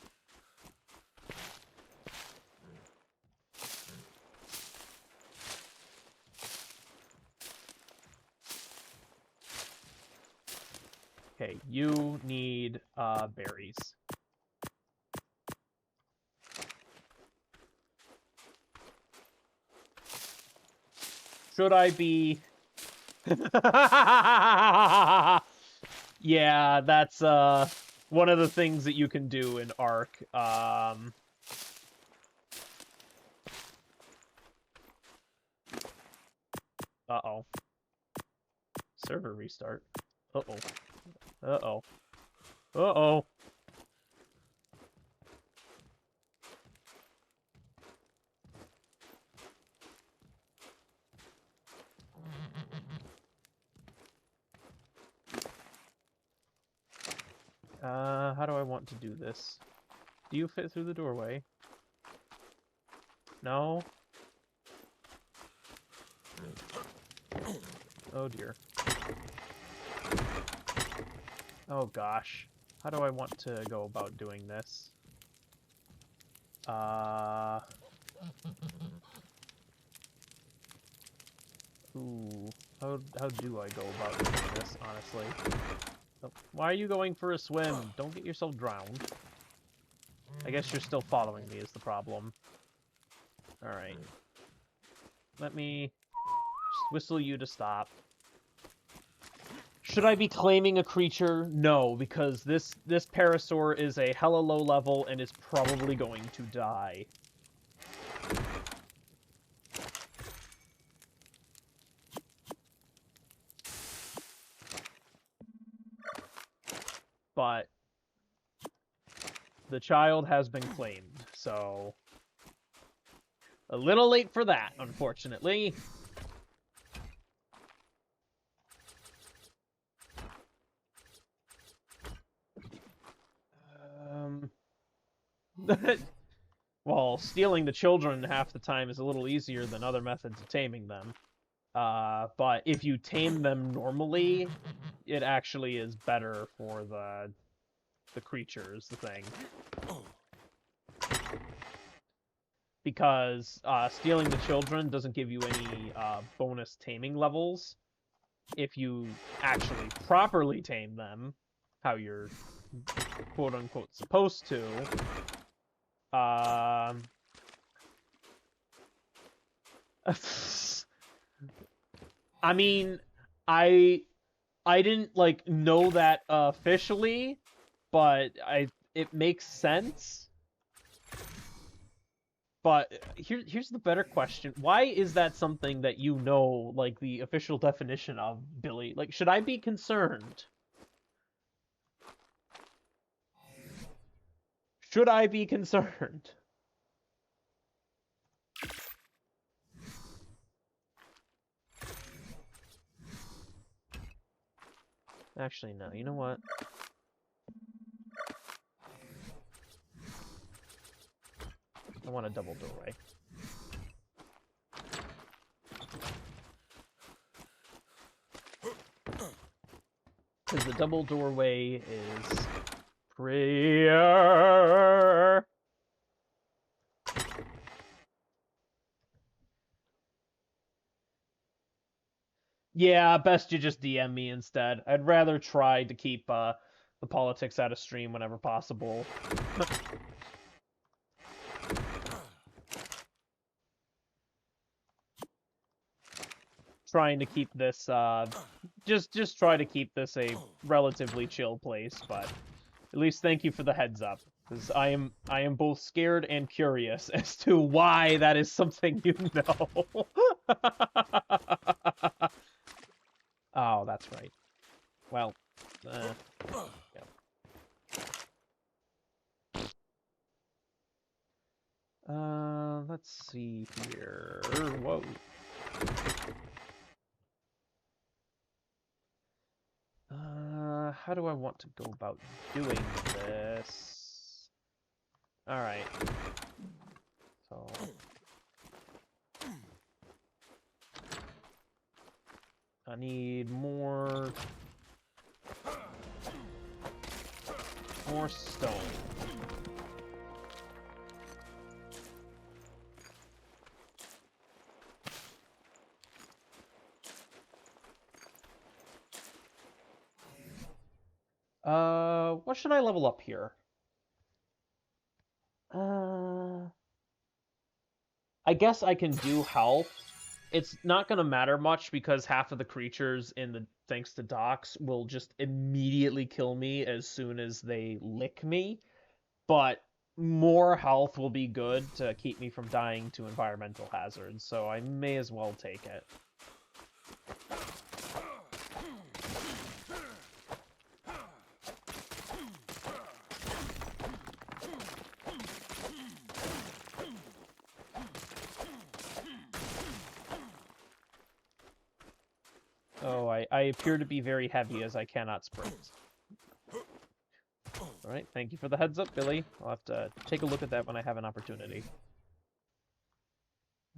Okay, you need berries. Should I be... Yeah, that's one of the things that you can do in Ark. Uh-oh. Server restart. Uh-oh. Uh-oh. Uh-oh. How do I want to do this? Do you fit through the doorway? No? Oh dear. Oh gosh. How do I want to go about doing this? Ooh. How do I go about doing this, honestly? Oh, why are you going for a swim? Don't get yourself drowned. I guess you're still following me is the problem. Alright. Let me just whistle you to stop. Should I be claiming a creature? No, because this parasaur is a hella low level and is probably going to die. But the child has been claimed, so a little late for that, unfortunately. Well, stealing the children half the time is a little easier than other methods of taming them. But if you tame them normally, it actually is better for the creatures, the thing. Because stealing the children doesn't give you any bonus taming levels. If you actually properly tame them, how you're quote-unquote supposed to. I mean, I didn't like know that officially, but it makes sense. But here's the better question. Why is that something that you know, like, the official definition of, Billy? Like, should I be concerned? Should I be concerned? Actually, no. You know what? I want a double doorway. Because the double doorway is prettier. Yeah, best you just DM me instead. I'd rather try to keep the politics out of stream whenever possible. Trying to keep this just try to keep this a relatively chill place, but at least thank you for the heads up, because I am both scared and curious as to why that is something you know. Oh, that's right. Well, yeah. Let's see here. Whoa. How do I want to go about doing this? Alright. So... I need more stone. What should I level up here? I guess I can do health. It's not gonna matter much because half of the creatures in the thanks to HoodDOX will just immediately kill me as soon as they lick me. But more health will be good to keep me from dying to environmental hazards, so I may as well take it. Oh, I appear to be very heavy as I cannot sprint. Alright, thank you for the heads up, Billy. I'll have to take a look at that when I have an opportunity.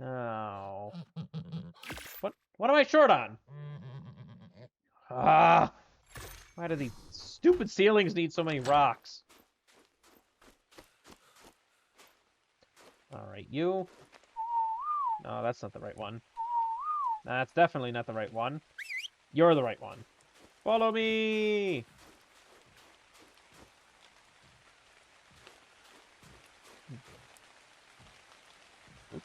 Oh. What am I short on? Ah! Why do these stupid ceilings need so many rocks? Alright, you. No, that's not the right one. That's definitely not the right one. You're the right one. Follow me! Oops.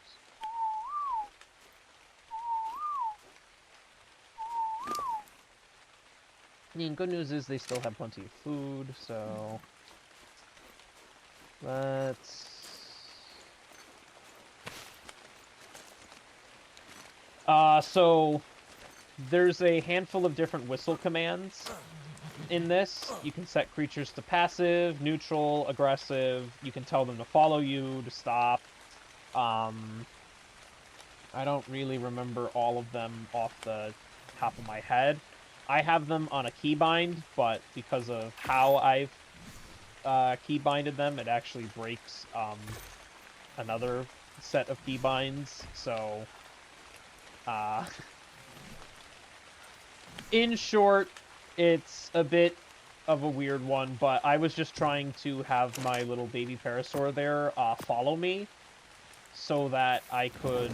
I mean, good news is they still have plenty of food, so... Let's... So... There's a handful of different whistle commands in this. You can set creatures to passive, neutral, aggressive. You can tell them to follow you, to stop. I don't really remember all of them off the top of my head. I have them on a keybind, but because of how I've keybinded them, it actually breaks another set of keybinds. So, in short, it's a bit of a weird one, but I was just trying to have my little baby parasaur there follow me so that I could...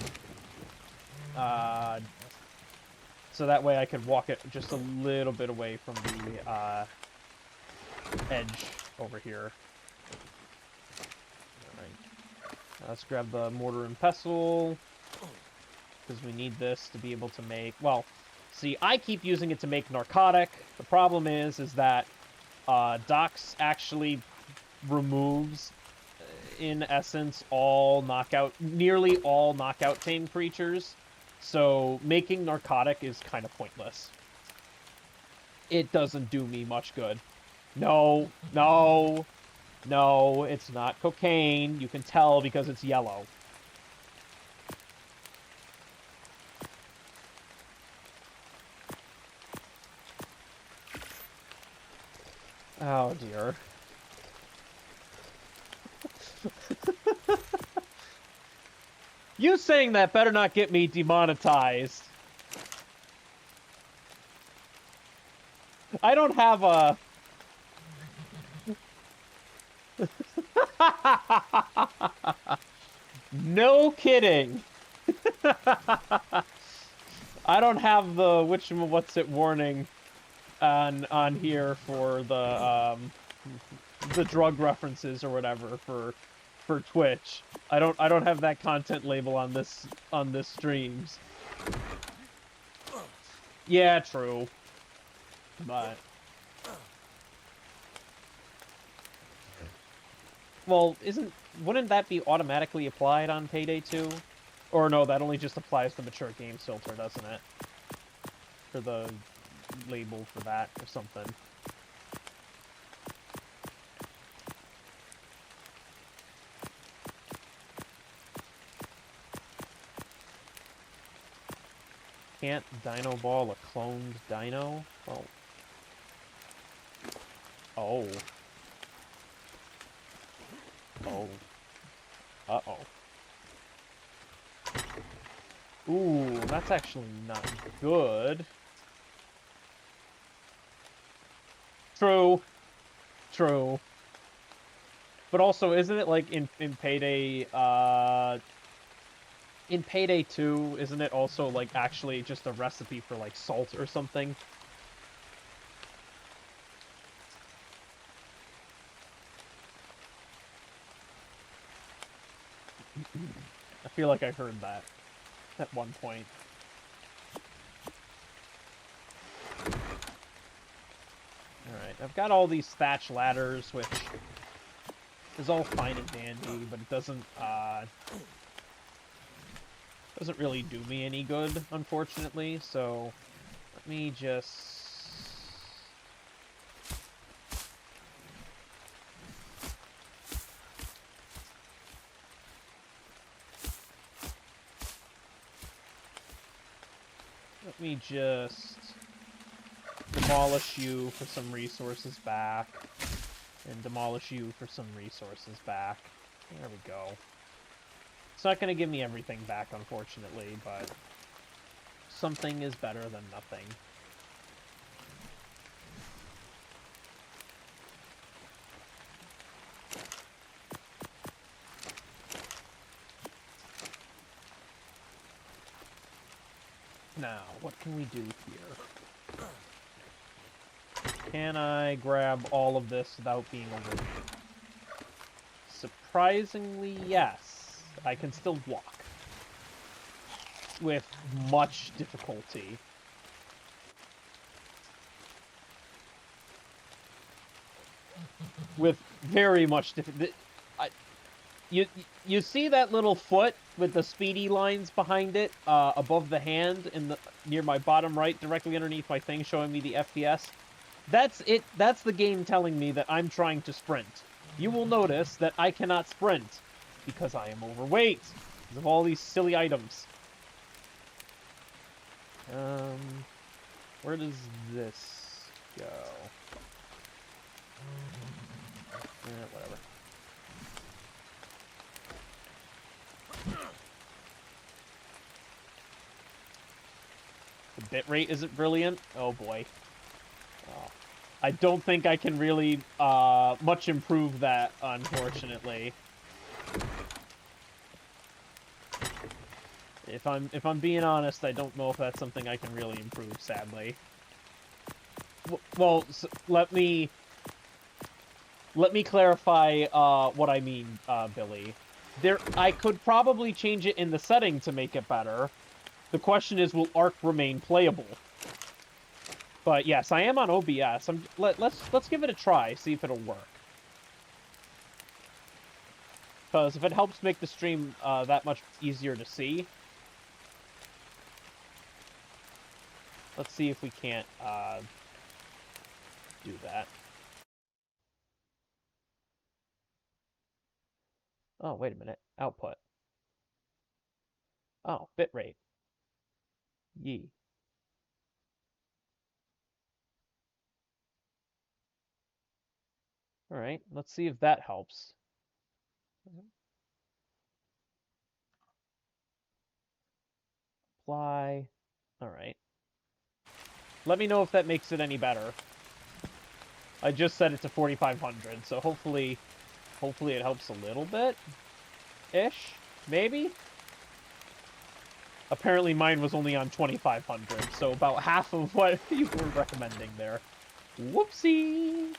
so that way I could walk it just a little bit away from the edge over here. Alright. Let's grab the mortar and pestle, because we need this to be able to make... Well, see, I keep using it to make narcotic. The problem is that HoodDOX actually removes, in essence, nearly all knockout tame creatures. So making narcotic is kind of pointless. It doesn't do me much good. No, no, no, it's not cocaine. You can tell because it's yellow. Oh, dear. You saying that better not get me demonetized. I don't have a... No kidding. I don't have the what's-it warning on here for the drug references or whatever for Twitch. I don't have that content label on this streams. Yeah, true. But well, wouldn't that be automatically applied on Payday 2? Or no, that only just applies to mature games filter, doesn't it? For the label for that or something. Can't Dino Ball a cloned dino? Oh. Oh. Oh. Uh-oh. Ooh, that's actually not good. True. True. But also, isn't it like in Payday, in Payday 2, isn't it also like actually just a recipe for like salt or something? I feel like I heard that at one point. Alright, I've got all these thatch ladders, which is all fine and dandy, but it doesn't really do me any good, unfortunately, so let me just... Let me just demolish you for some resources back, and demolish you for some resources back. There we go. It's not going to give me everything back, unfortunately, but something is better than nothing. Now, what can we do here? Can I grab all of this without being overwhelmed? Surprisingly, yes. I can still walk. With much difficulty. With very much difficulty. You see that little foot with the speedy lines behind it, above the hand, near my bottom right, directly underneath my thing, showing me the FPS? That's it. That's the game telling me that I'm trying to sprint. You will notice that I cannot sprint, because I am overweight, because of all these silly items. Where does this go? Whatever. The bitrate isn't brilliant? Oh boy. Oh. I don't think I can really much improve that, unfortunately. If I'm being honest, I don't know if that's something I can really improve, sadly. Well, so let me let me clarify what I mean, Billy. I could probably change it in the setting to make it better. The question is, will Arc remain playable? But yes, I am on OBS. Let's give it a try, see if it'll work. Because if it helps make the stream that much easier to see, let's see if we can't do that. Oh, wait a minute. Output. Oh, bitrate. Yee. All right, let's see if that helps. Apply. All right. Let me know if that makes it any better. I just set it to 4500, so hopefully it helps a little bit. Ish? Maybe? Apparently mine was only on 2500, so about half of what you were recommending there. Whoopsie!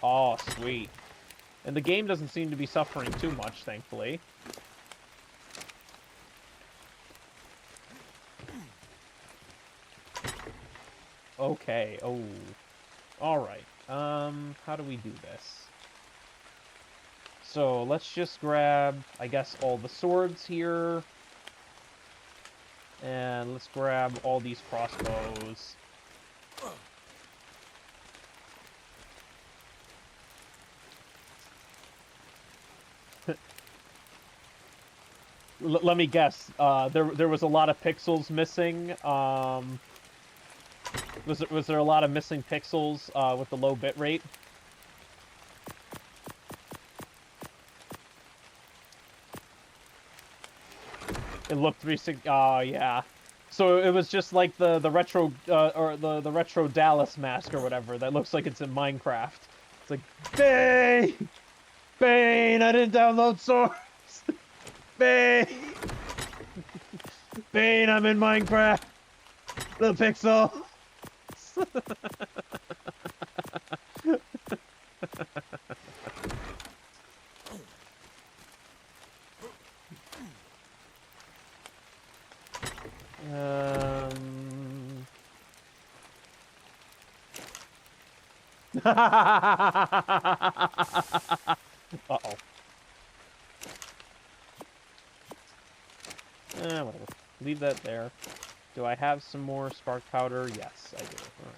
Oh, sweet. And the game doesn't seem to be suffering too much, thankfully. Okay, oh. Alright, how do we do this? So, let's just grab, I guess, all the swords here. And let's grab all these crossbows. Let me guess. There was a lot of pixels missing. Was there a lot of missing pixels with the low bitrate? It looked 360. Oh yeah. So it was just like the retro or the retro Dallas mask or whatever that looks like it's in Minecraft. It's like Bane, Bane. I didn't download Source. Bane! Bane, I'm in Minecraft! The pixel! Uh-oh. Whatever. Leave that there. Do I have some more spark powder? Yes, I do. Alright.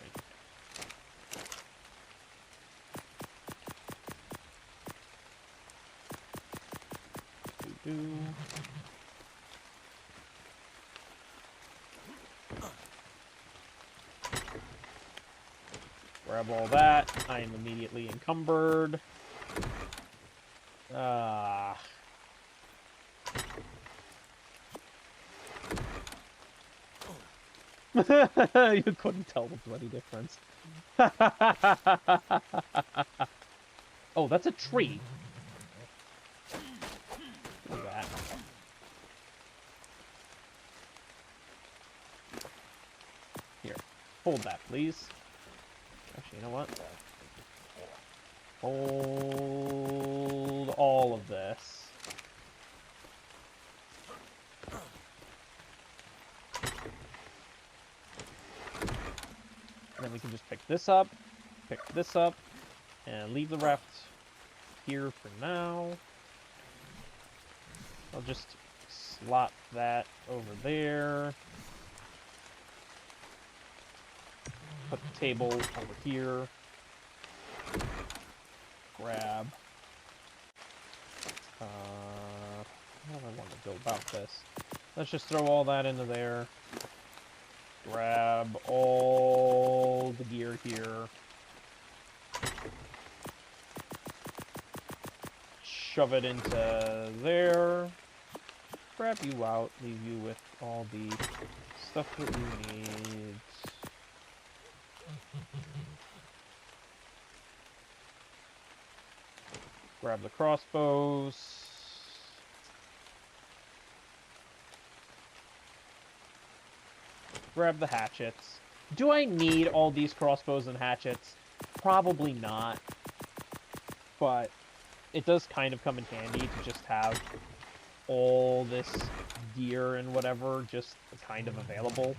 Grab all that. I am immediately encumbered. You couldn't tell the bloody difference. Oh, that's a tree. Look at that. Here, hold that, please. Actually, you know what? Hold all of this. And then we can just pick this up, and leave the rest here for now. I'll just slot that over there. Put the table over here. Grab. How do I want to go about this? Let's just throw all that into there. Grab all the gear here. Shove it into there. Grab you out. Leave you with all the stuff that you need. Grab the crossbows. Grab the hatchets. Do I need all these crossbows and hatchets? Probably not. But it does kind of come in handy to just have all this gear and whatever just kind of available.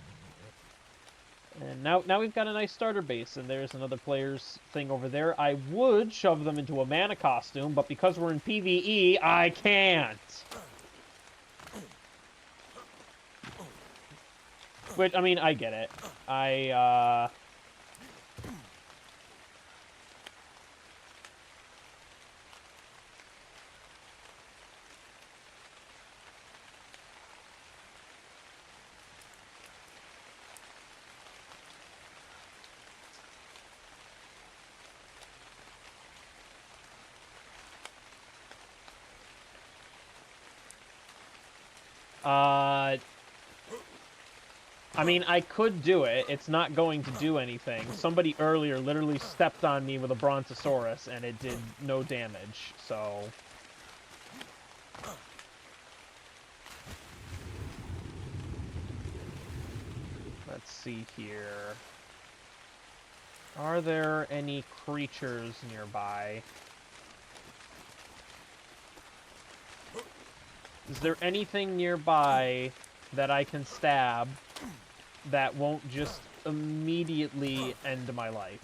And now we've got a nice starter base, and there's another player's thing over there. I would shove them into a mana costume, but because we're in PvE, I can't. Which, I mean, I get it. I mean, I could do it. It's not going to do anything. Somebody earlier literally stepped on me with a Brontosaurus, and it did no damage, so... Let's see here. Are there any creatures nearby? Is there anything nearby that I can stab that won't just immediately end my life?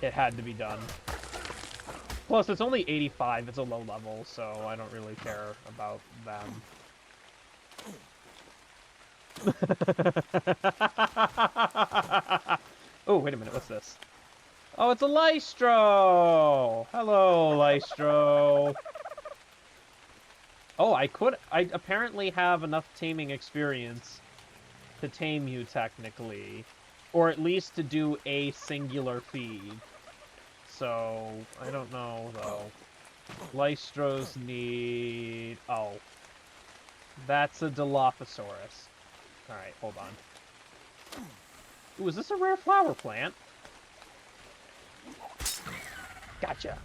It had to be done. Plus, it's only 85. It's a low level, so I don't really care about them. Oh, wait a minute. What's this? Oh, it's a Lystro! Hello, Lystro. Oh, I apparently have enough taming experience to tame you, technically. Or at least to do a singular feed. So, I don't know, though. Lystros need... Oh. That's a Dilophosaurus. Alright, hold on. Ooh, is this a rare flower plant? Gotcha!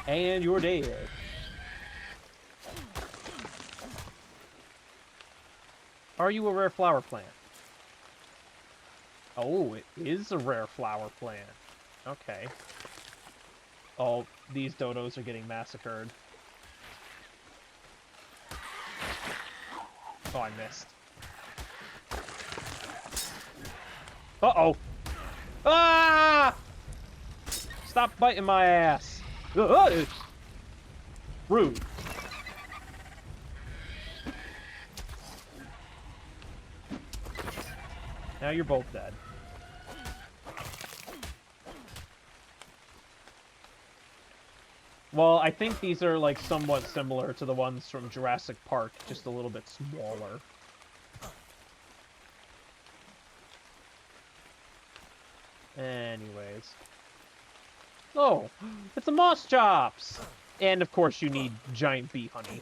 And you're dead. Are you a rare flower plant? Oh, it is a rare flower plant. Okay. Oh, these dodos are getting massacred. Oh, I missed. Uh-oh! Ah! Stop biting my ass! Rude. Now you're both dead. Well, I think these are, like, somewhat similar to the ones from Jurassic Park, just a little bit smaller. Anyways. Oh! It's a Moss Chops! And, of course, you need giant bee honey.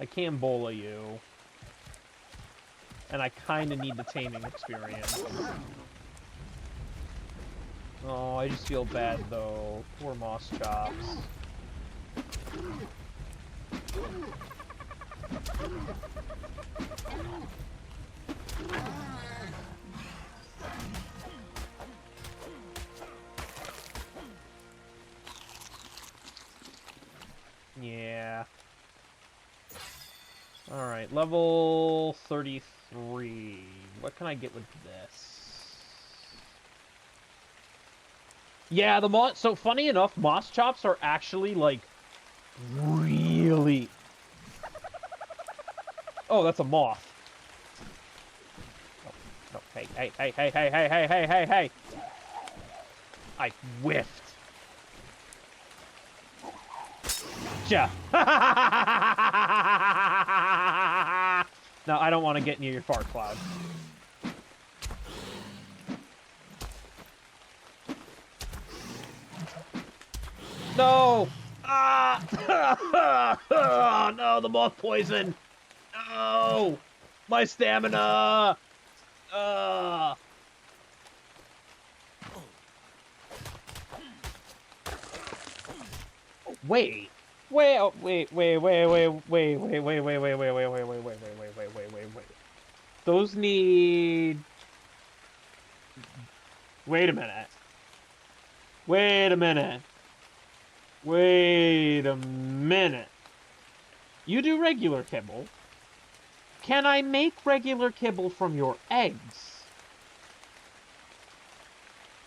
I can bola you. And I kind of need the taming experience. Oh, I just feel bad, though. Poor Moss Chops. Yeah. Alright, level 33. What can I get with this? Yeah, the moss... So, funny enough, Moss Chops are actually, like, really... Oh, that's a moth. Oh, no, hey, hey, hey, hey, hey, hey, hey, hey, hey, hey! I whiffed. Gotcha! No, I don't want to get near your fart cloud. No! Ah! Oh, no, the moth poison! No! My stamina! Wait. Wait, oh, wait. Those need... Wait a minute. Wait a minute. Wait a minute. You do regular kibble. Can I make regular kibble from your eggs?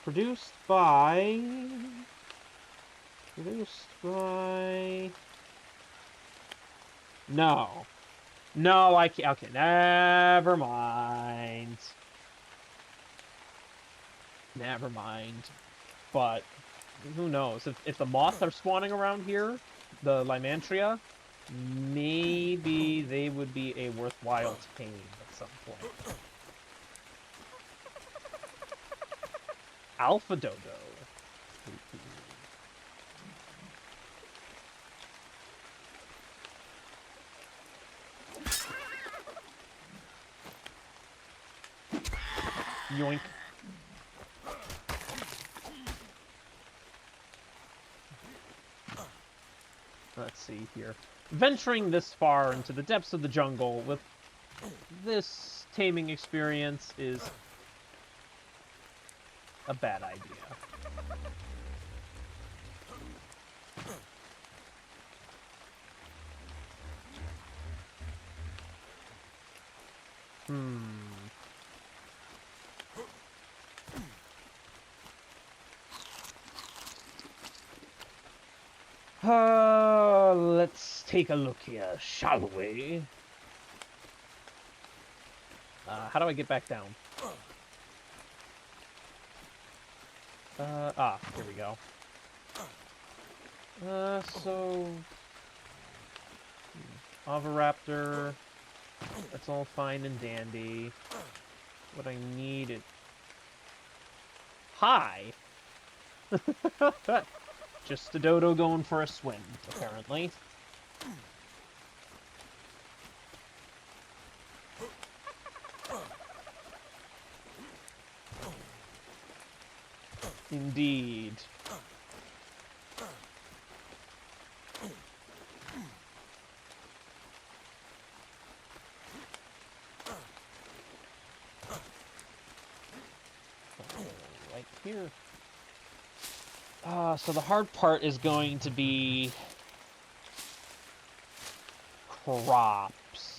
Produced by... No. No, I can't. Okay, never mind. Never mind. But who knows? If the moths are spawning around here, the Lymantria, maybe they would be a worthwhile tame at some point. Alpha Dodo. Yoink. Let's see here. Venturing this far into the depths of the jungle with this taming experience is a bad idea. Let's take a look here, shall we? How do I get back down? Here we go. So... Oviraptor, that's all fine and dandy. What I need is... Hi! Just a dodo going for a swim, apparently. Indeed. Right here. So the hard part is going to be crops.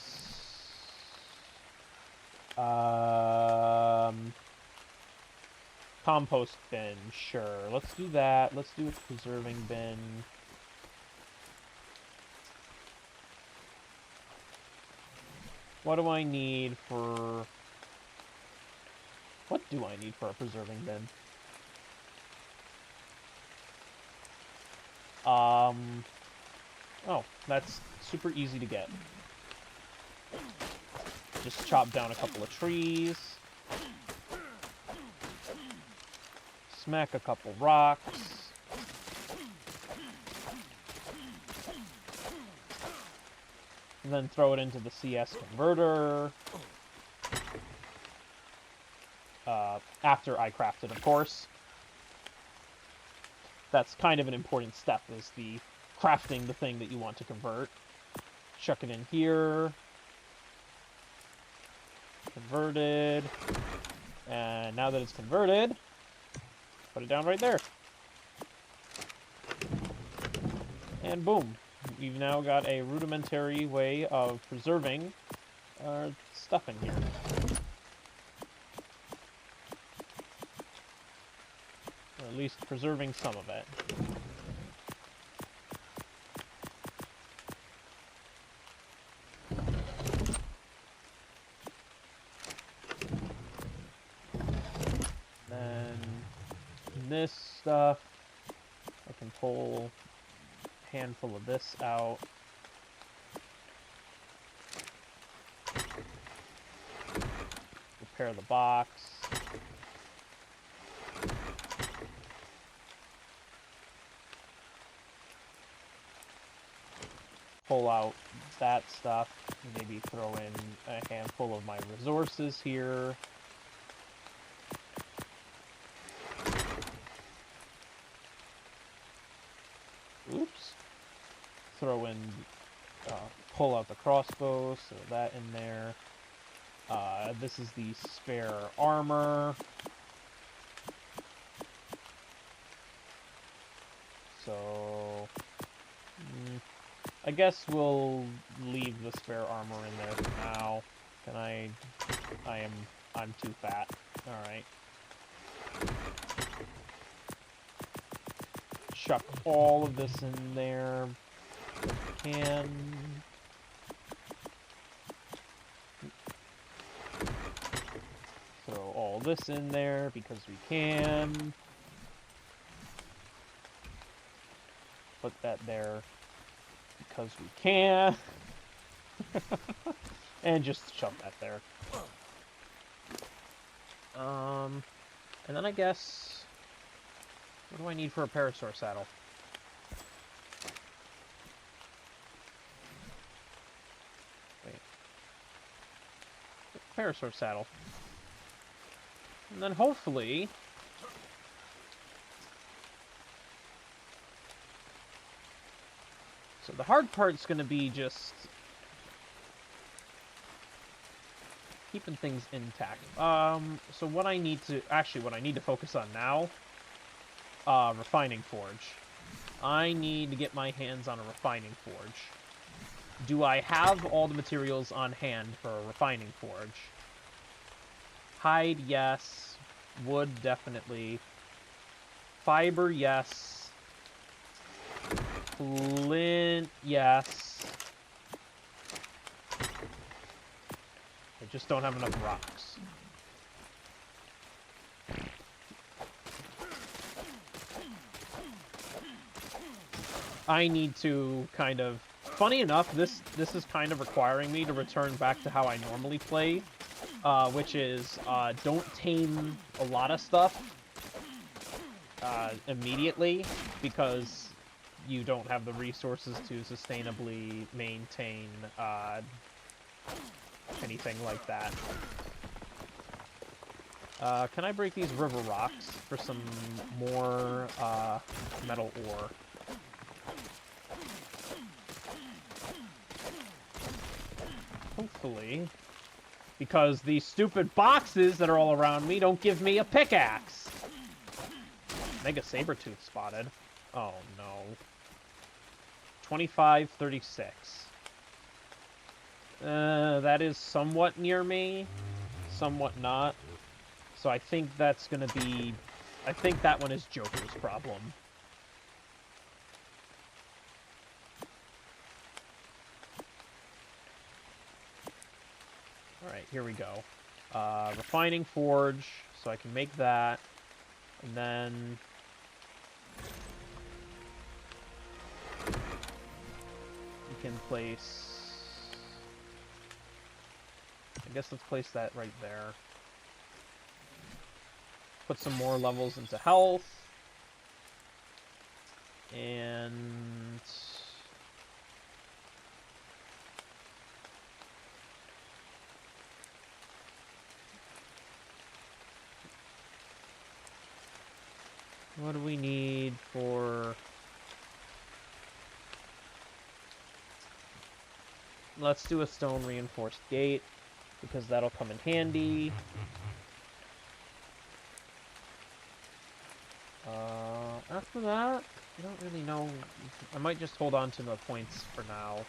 Compost bin, sure. Let's do that. Let's do a preserving bin. What do I need for... What do I need for a preserving bin? Oh, that's super easy to get. Just chop down a couple of trees. Smack a couple rocks. And then throw it into the CS converter. After I craft it, of course. That's kind of an important step, is the crafting the thing that you want to convert. Chuck it in here. Converted. And now that it's converted, put it down right there. And boom. We've now got a rudimentary way of preserving our stuff in here. Or at least preserving some of it. Then this stuff I can pull handful of this out. Repair the box. Pull out that stuff. Maybe throw in a handful of my resources here. Oops. Throw in, pull out the crossbow, so that in there. This is the spare armor. So, I guess we'll leave the spare armor in there for now. I'm too fat. Alright. Chuck all of this in there if we can. Throw all this in there because we can. Put that there because we can. And just shove that there. And then I guess... What do I need for a parasaur saddle? Wait. Parasaur saddle. And then hopefully... So the hard part's gonna be just... keeping things intact. So what I need to... Actually, what I need to focus on now... refining forge. I need to get my hands on a refining forge. Do I have all the materials on hand for a refining forge? Hide, yes. Wood, definitely. Fiber, yes. Flint, yes. I just don't have enough rocks. I need to kind of... Funny enough, this is kind of requiring me to return back to how I normally play, which is don't tame a lot of stuff immediately, because you don't have the resources to sustainably maintain anything like that. Can I break these river rocks for some more metal ore? Hopefully. Because these stupid boxes that are all around me don't give me a pickaxe! Mega Sabertooth spotted. Oh no. 2536. That is somewhat near me. Somewhat not. So I think that's gonna be... I think that one is Joker's problem. Alright, here we go. Refining forge, so I can make that. And then... we can place... I guess let's place that right there. Put some more levels into health. And... what do we need for... let's do a stone reinforced gate, because that'll come in handy. After that, I don't really know. I might just hold on to the points for now.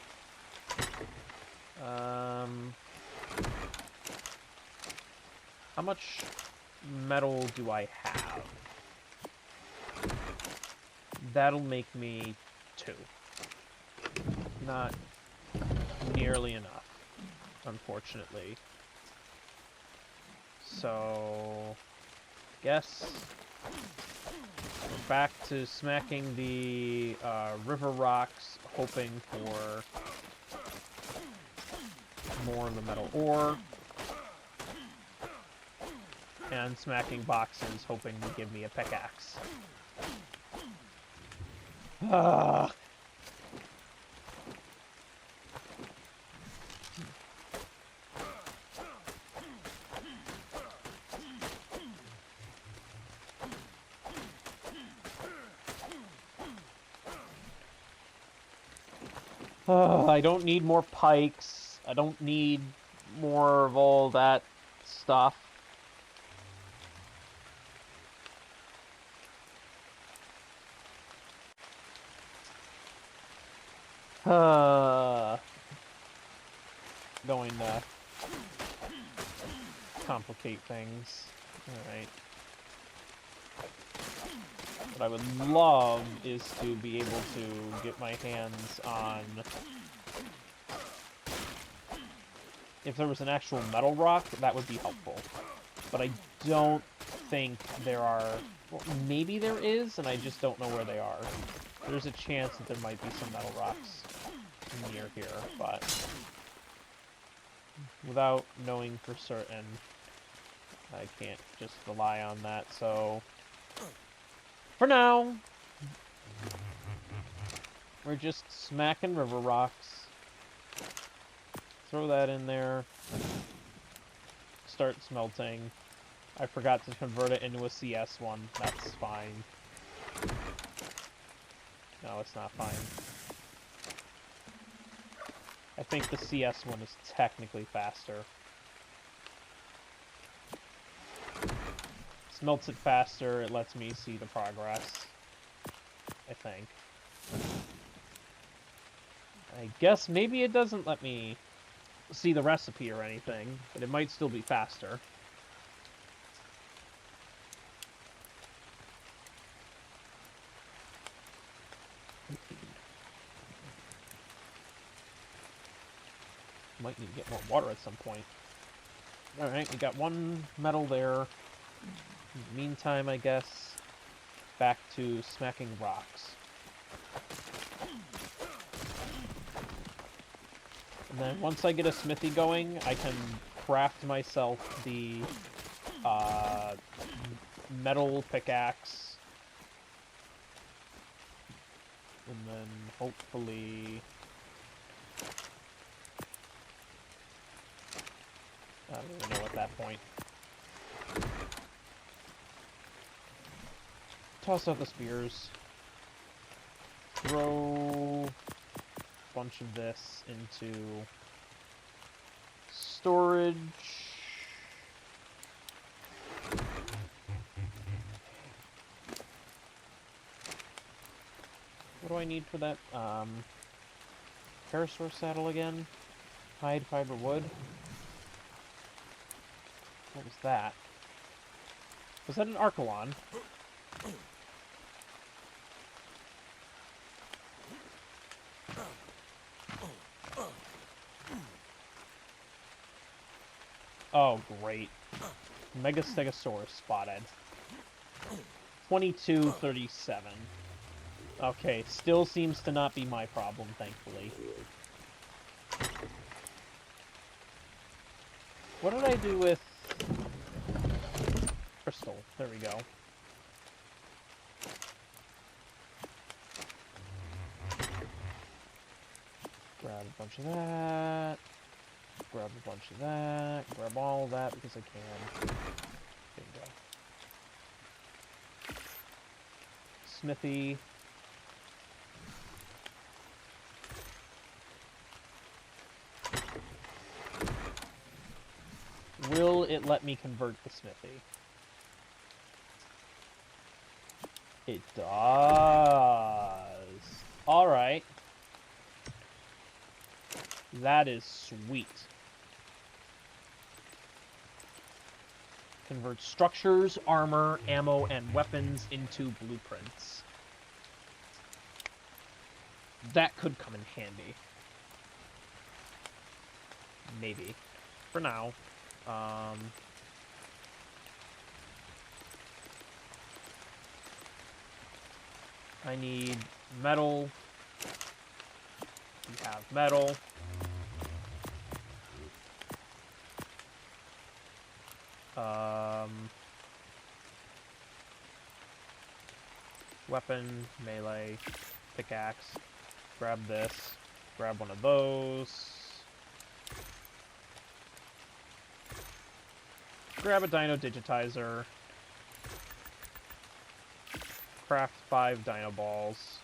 How much metal do I have? That'll make me 2. Not nearly enough, unfortunately. So, guess back to smacking the river rocks, hoping for more of the metal ore. And smacking boxes, hoping to give me a pickaxe. Ah. I don't need more pikes. I don't need more of all that stuff. Going to complicate things. Alright. What I would love is to be able to get my hands on... If there was an actual metal rock, that would be helpful. But I don't think there are... Well, maybe there is, and I just don't know where they are. There's a chance that there might be some metal rocks near here, but... Without knowing for certain, I can't just rely on that, so... For now, we're just smacking river rocks. Throw that in there. Start smelting. I forgot to convert it into a CS one. That's fine. No, it's not fine. I think the CS one is technically faster. Smelts it faster, it lets me see the progress. I think. I guess maybe it doesn't let me see the recipe or anything, but it might still be faster. Might need to get more water at some point. Alright, we got one metal there. In the meantime, I guess, back to smacking rocks. And then once I get a smithy going, I can craft myself the metal pickaxe. And then hopefully... I don't even know at that point. Toss out the spears. Throw a bunch of this into storage. What do I need for that? Parasaur saddle again? Hide, fiber, wood. What was that? Was that an Archelon? Oh, great. Mega Stegosaurus spotted. 2237. Okay, still seems to not be my problem, thankfully. What did I do with... Crystal? There we go. Grab a bunch of that. Grab a bunch of that. Grab all of that because I can. There you go. Smithy. Will it let me convert the smithy? It does. Alright. That is sweet. Convert structures, armor, ammo, and weapons into blueprints. That could come in handy. Maybe. For now. I need metal. We have metal. Weapon, melee, pickaxe. Grab this. Grab one of those. Grab a dino digitizer. Craft 5 dino balls.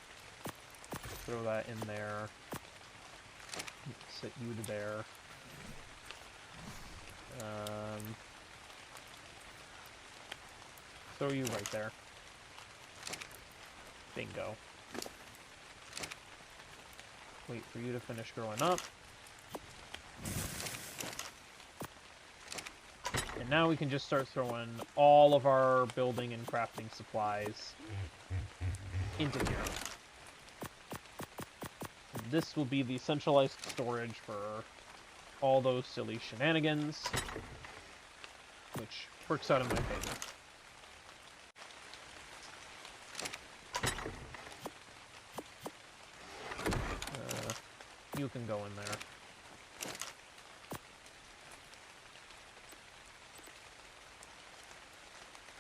Throw that in there. Set you to there. Throw you right there. Bingo. Wait for you to finish growing up. And now we can just start throwing all of our building and crafting supplies into here. And this will be the centralized storage for all those silly shenanigans, which works out in my favor. You can go in there.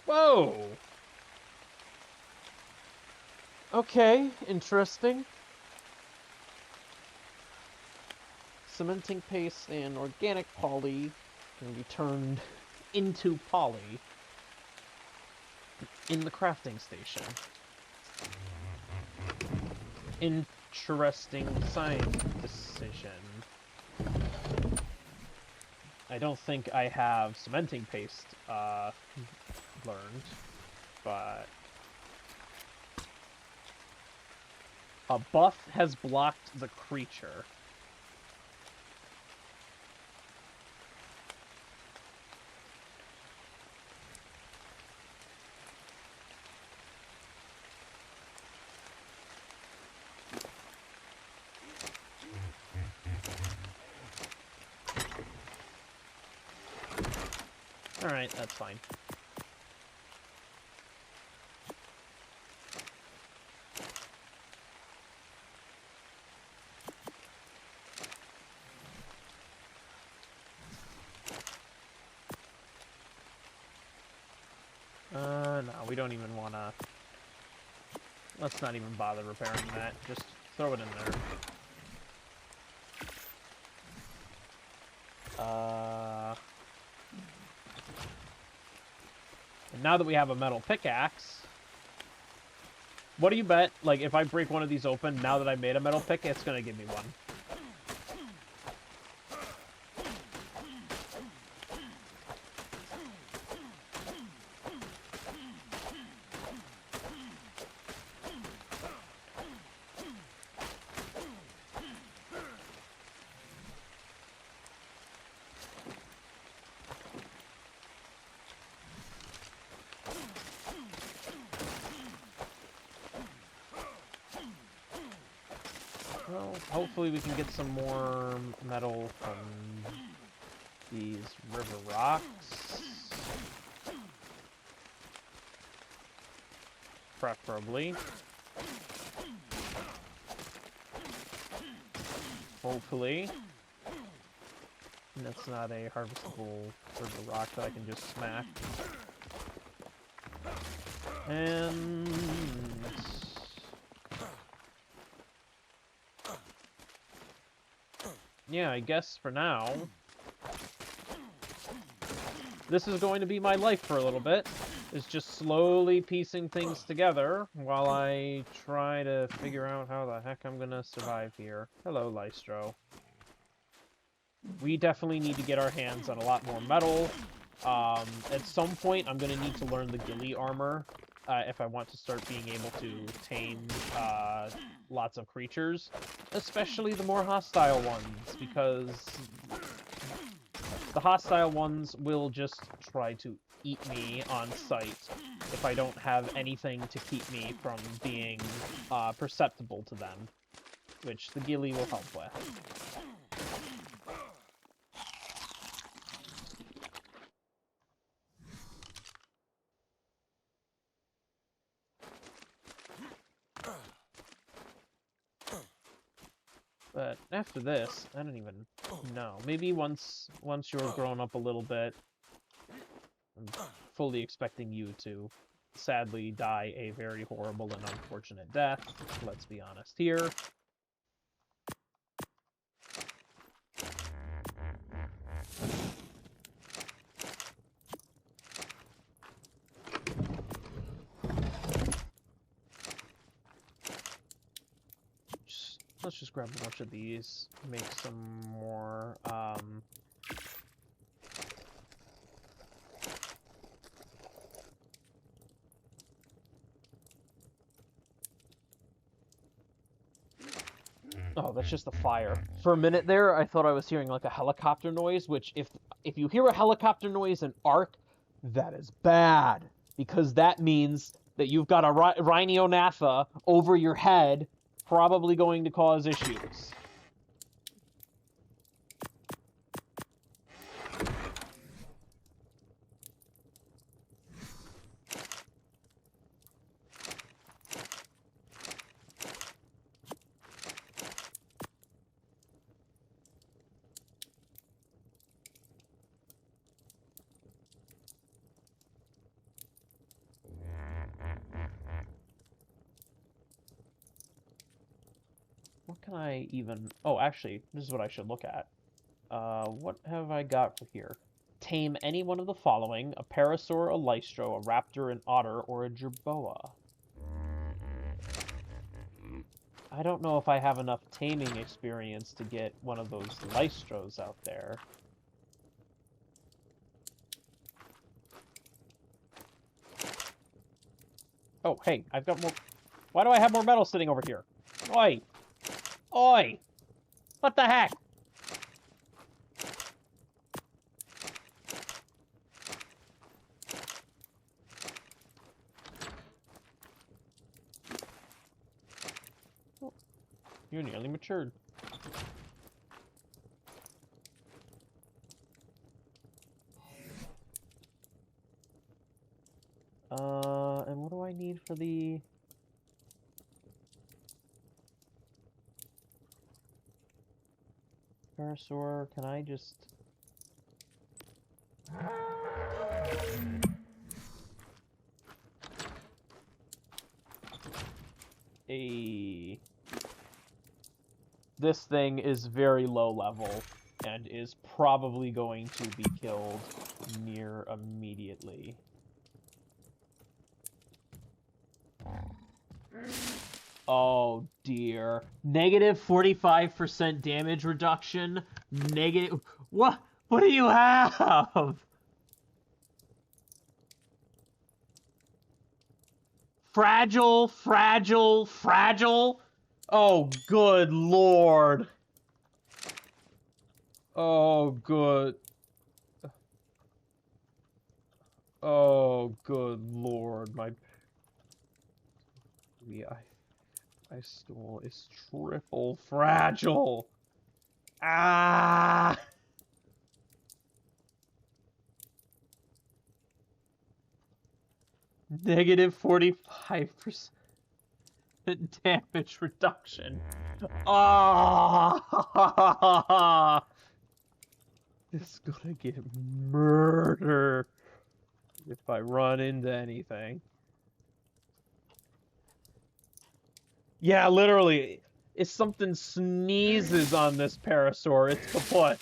Whoa! Okay, interesting. Cementing paste and organic poly can be turned into poly in the crafting station. Interesting science decision. I don't think I have cementing paste learned, but a buff has blocked the creature. Alright, that's fine. No, we don't even wanna... Let's not even bother repairing that. Just throw it in there. And now that we have a metal pickaxe, what do you bet? Like, if I break one of these open, now that I made a metal pick, it's gonna give me one. Well, hopefully we can get some more metal from these river rocks. Preferably. Hopefully. And that's not a harvestable river rock that I can just smack. And... yeah, I guess for now, this is going to be my life for a little bit, is just slowly piecing things together while I try to figure out how the heck I'm gonna survive here. Hello, Lystro. We definitely need to get our hands on a lot more metal. At some point, I'm gonna need to learn the ghillie armor if I want to start being able to tame lots of creatures, especially the more hostile ones, because the hostile ones will just try to eat me on sight if I don't have anything to keep me from being perceptible to them, which the ghillie will help with. But after this, I don't even know. Maybe once you're grown up a little bit, I'm fully expecting you to sadly die a very horrible and unfortunate death. Let's be honest here. Let's just grab a bunch of these, make some more, Oh, that's just the fire. For a minute there, I thought I was hearing like a helicopter noise, which if you hear a helicopter noise in Ark, that is bad. Because that means that you've got a Rhinognatha over your head, probably going to cause issues. What can I even... Oh, actually, this is what I should look at. What have I got for here? Tame any one of the following: a parasaur, a lystro, a raptor, an otter, or a jerboa. I don't know if I have enough taming experience to get one of those lystros out there. Oh, hey, I've got more... Why do I have more metal sitting over here? Oi! Oi! What the heck? You're nearly matured. And what do I need for the... Parasaur? Can I just... This thing is very low level and is probably going to be killed near immediately. Oh dear. Negative 45% damage reduction. Negative... What do you have? Fragile, fragile, fragile? Oh, good lord. Oh, good. Oh, good lord. My stool is triple fragile. Ah! Negative 45% damage reduction. Ah! This is gonna get murder if I run into anything. Yeah, literally. If something sneezes on this parasaur, it's kaput.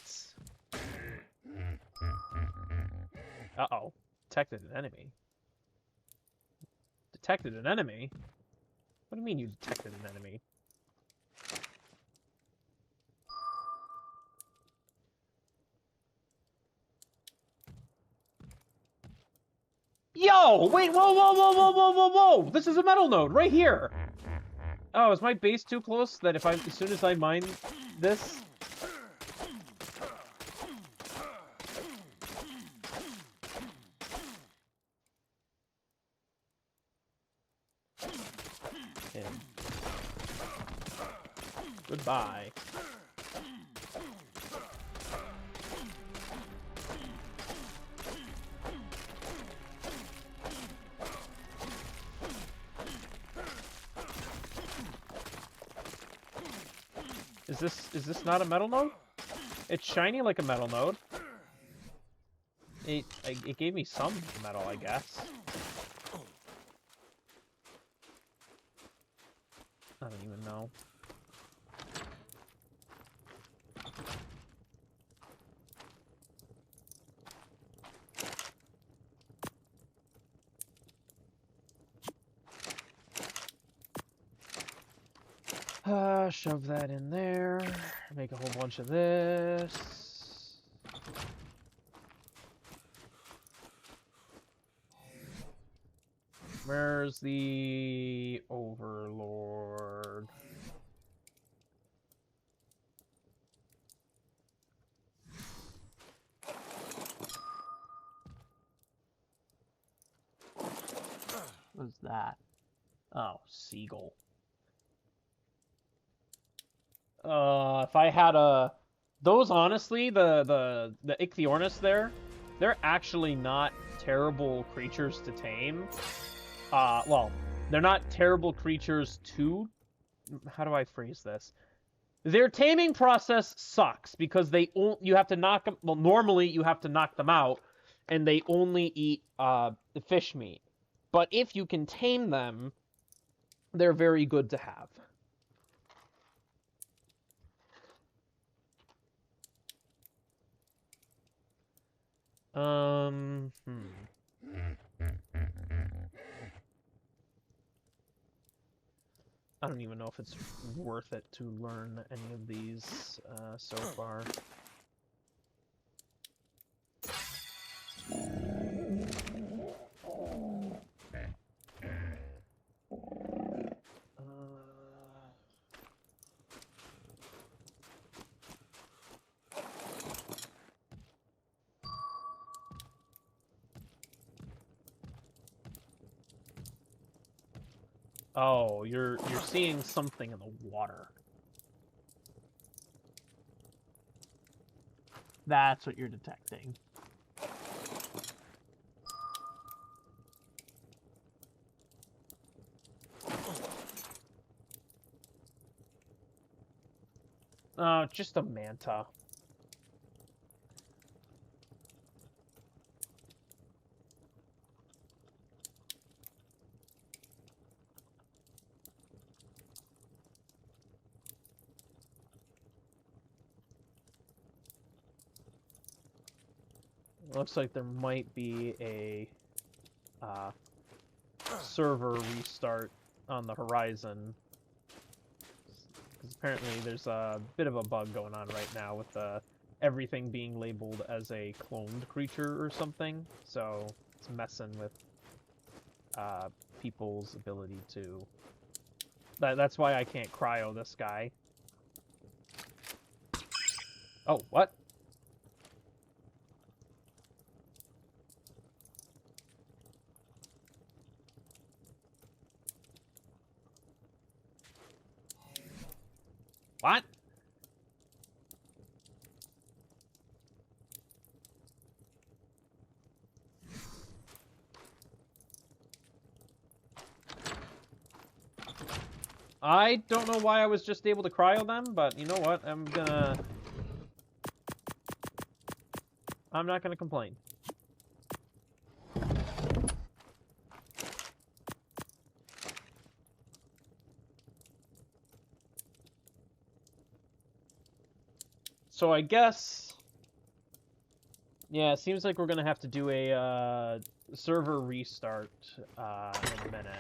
Uh-oh. Detected an enemy. Detected an enemy? What do you mean you detected an enemy? Yo! Wait, whoa, whoa, whoa, whoa, whoa, whoa, whoa! This is a metal node, right here! Oh, is my base too close that as soon as I mine this... Goodbye. Is this not a metal node? It's shiny like a metal node. It gave me some metal, I guess. I don't even know. Shove that in there. Make a whole bunch of this. Where's the Overlord? What's that? Oh, seagull. If I had a... Those, honestly, the Ichthyornis there, they're actually not terrible creatures to tame. Well, they're not terrible creatures to... How do I phrase this? Their taming process sucks because you have to knock them... Well, normally you have to knock them out, and they only eat the fish meat. But if you can tame them, they're very good to have. I don't even know if it's worth it to learn any of these so far. Oh, you're seeing something in the water. That's what you're detecting. Oh, just a manta. Looks like there might be a server restart on the horizon. Because apparently there's a bit of a bug going on right now with everything being labeled as a cloned creature or something. So it's messing with people's ability to... That's why I can't cryo this guy. Oh, what? What? I don't know why I was just able to cryo them, but you know what? I'm not gonna complain. So I guess... Yeah, it seems like we're gonna have to do a server restart in a minute.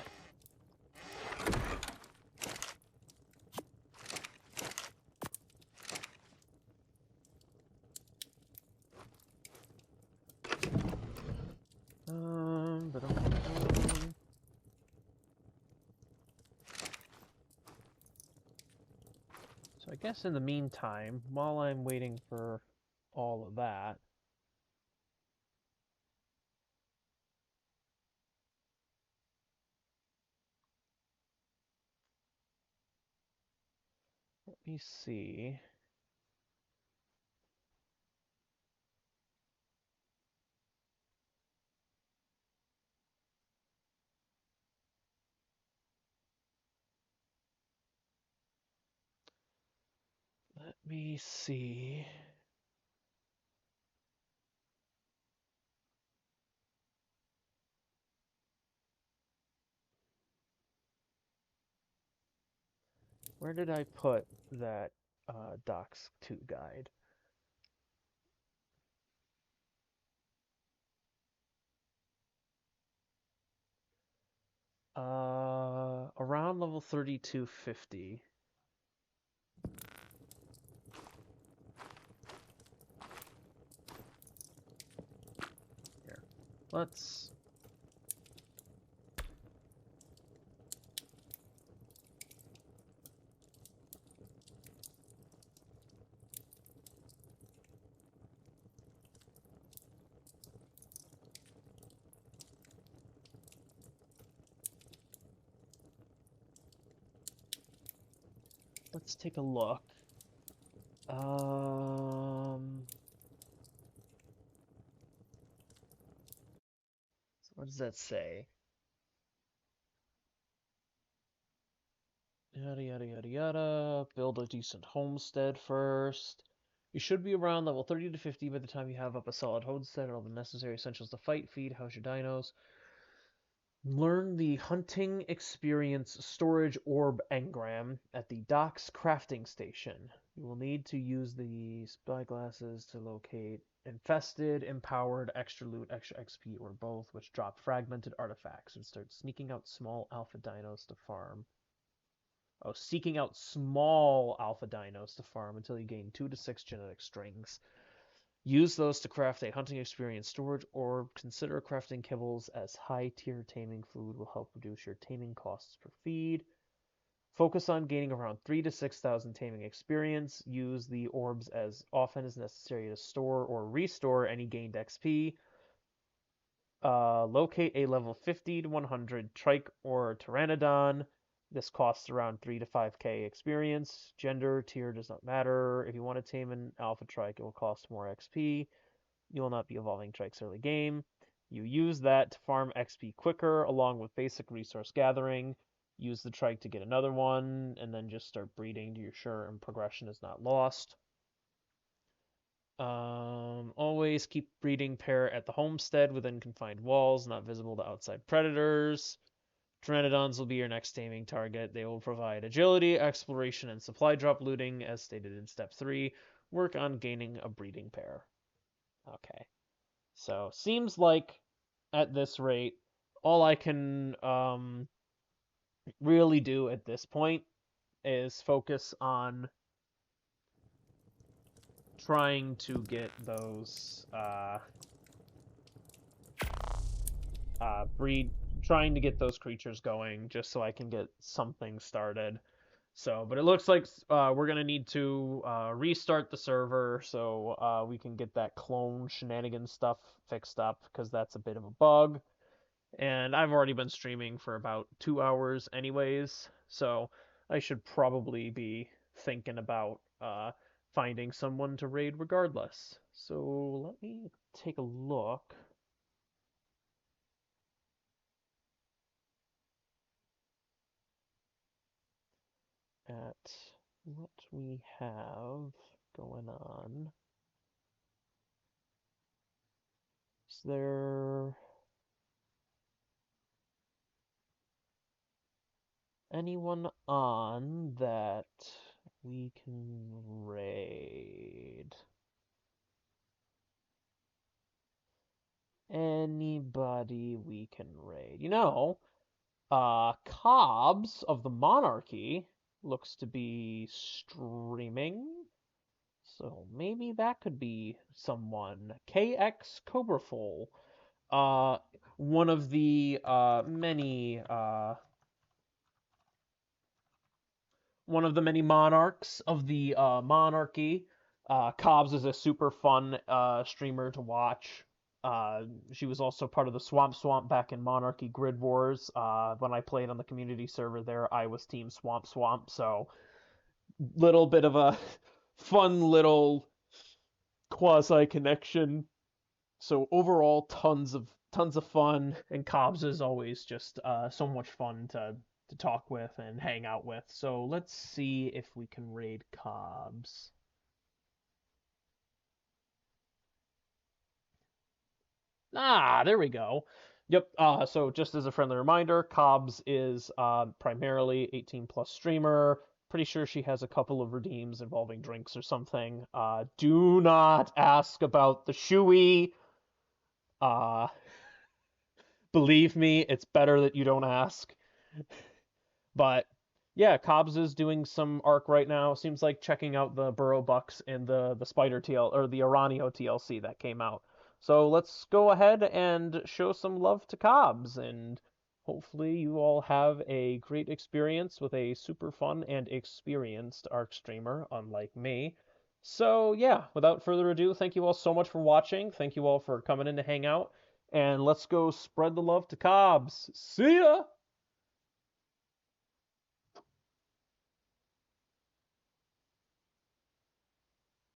So I guess in the meantime, while I'm waiting for all of that, let me see. Let me see. Where did I put that Docs 2 guide? Around level 3250. Here. Let's let's take a look. So what does that say? Yada yada yada yada. Build a decent homestead first. You should be around level 30 to 50 by the time you have up a solid homestead and all the necessary essentials to fight, feed, house your dinos. Learn the hunting experience storage orb engram at the docks crafting station. You will need to use the spyglasses to locate infested, empowered, extra loot, extra XP, or both, which drop fragmented artifacts and start sneaking out small alpha dinos to farm. Oh, seeking out small alpha dinos to farm until you gain 2 to 6 genetic strings. Use those to craft a hunting experience storage, or consider crafting kibbles as high-tier taming food will help reduce your taming costs per feed. Focus on gaining around 3 to 6,000 taming experience. Use the orbs as often as necessary to store or restore any gained XP. Locate a level 50 to 100 trike or pteranodon. This costs around 3 to 5k experience. Gender, tier does not matter. If you want to tame an alpha trike, it will cost more XP. You will not be evolving trikes early game. You use that to farm XP quicker, along with basic resource gathering. Use the trike to get another one, and then just start breeding to ensure and progression is not lost. Always keep breeding pair at the homestead within confined walls, not visible to outside predators. Pteranodons will be your next taming target. They will provide agility, exploration, and supply drop looting, as stated in step 3. Work on gaining a breeding pair. Okay. So, seems like at this rate, all I can really do at this point is focus on trying to get those trying to get those creatures going just so I can get something started. So, but it looks like we're gonna need to restart the server so we can get that clone shenanigans stuff fixed up because that's a bit of a bug. And I've already been streaming for about 2 hours anyways, so I should probably be thinking about finding someone to raid regardless. So let me take a look at what we have going on. Is there anyone on that we can raid? Anybody we can raid? Cobbs of the Monarchy looks to be streaming. So maybe that could be someone. KX Cobraful. Uh, one of the many monarchs of the monarchy. Cobbs is a super fun streamer to watch. She was also part of the Swamp back in Monarchy Grid Wars. When I played on the community server there, I was Team Swamp, so little bit of a fun little quasi connection. So overall, tons of fun, and Cobbs is always just so much fun to talk with and hang out with. So let's see if we can raid Cobbs. Ah, there we go. Yep. So just as a friendly reminder, Cobbs is primarily 18 plus streamer. Pretty sure she has a couple of redeems involving drinks or something. Do not ask about the shoey. Uh, Believe me, it's better that you don't ask. But yeah, Cobbs is doing some arc right now. Seems like checking out the Burrow Bucks and the Spider TL or the Aranio TLC that came out. So let's go ahead and show some love to Cobbs, and hopefully you all have a great experience with a super fun and experienced arc streamer, unlike me. So yeah, without further ado, thank you all so much for watching. Thank you all for coming in to hang out, and let's go spread the love to Cobbs. See ya!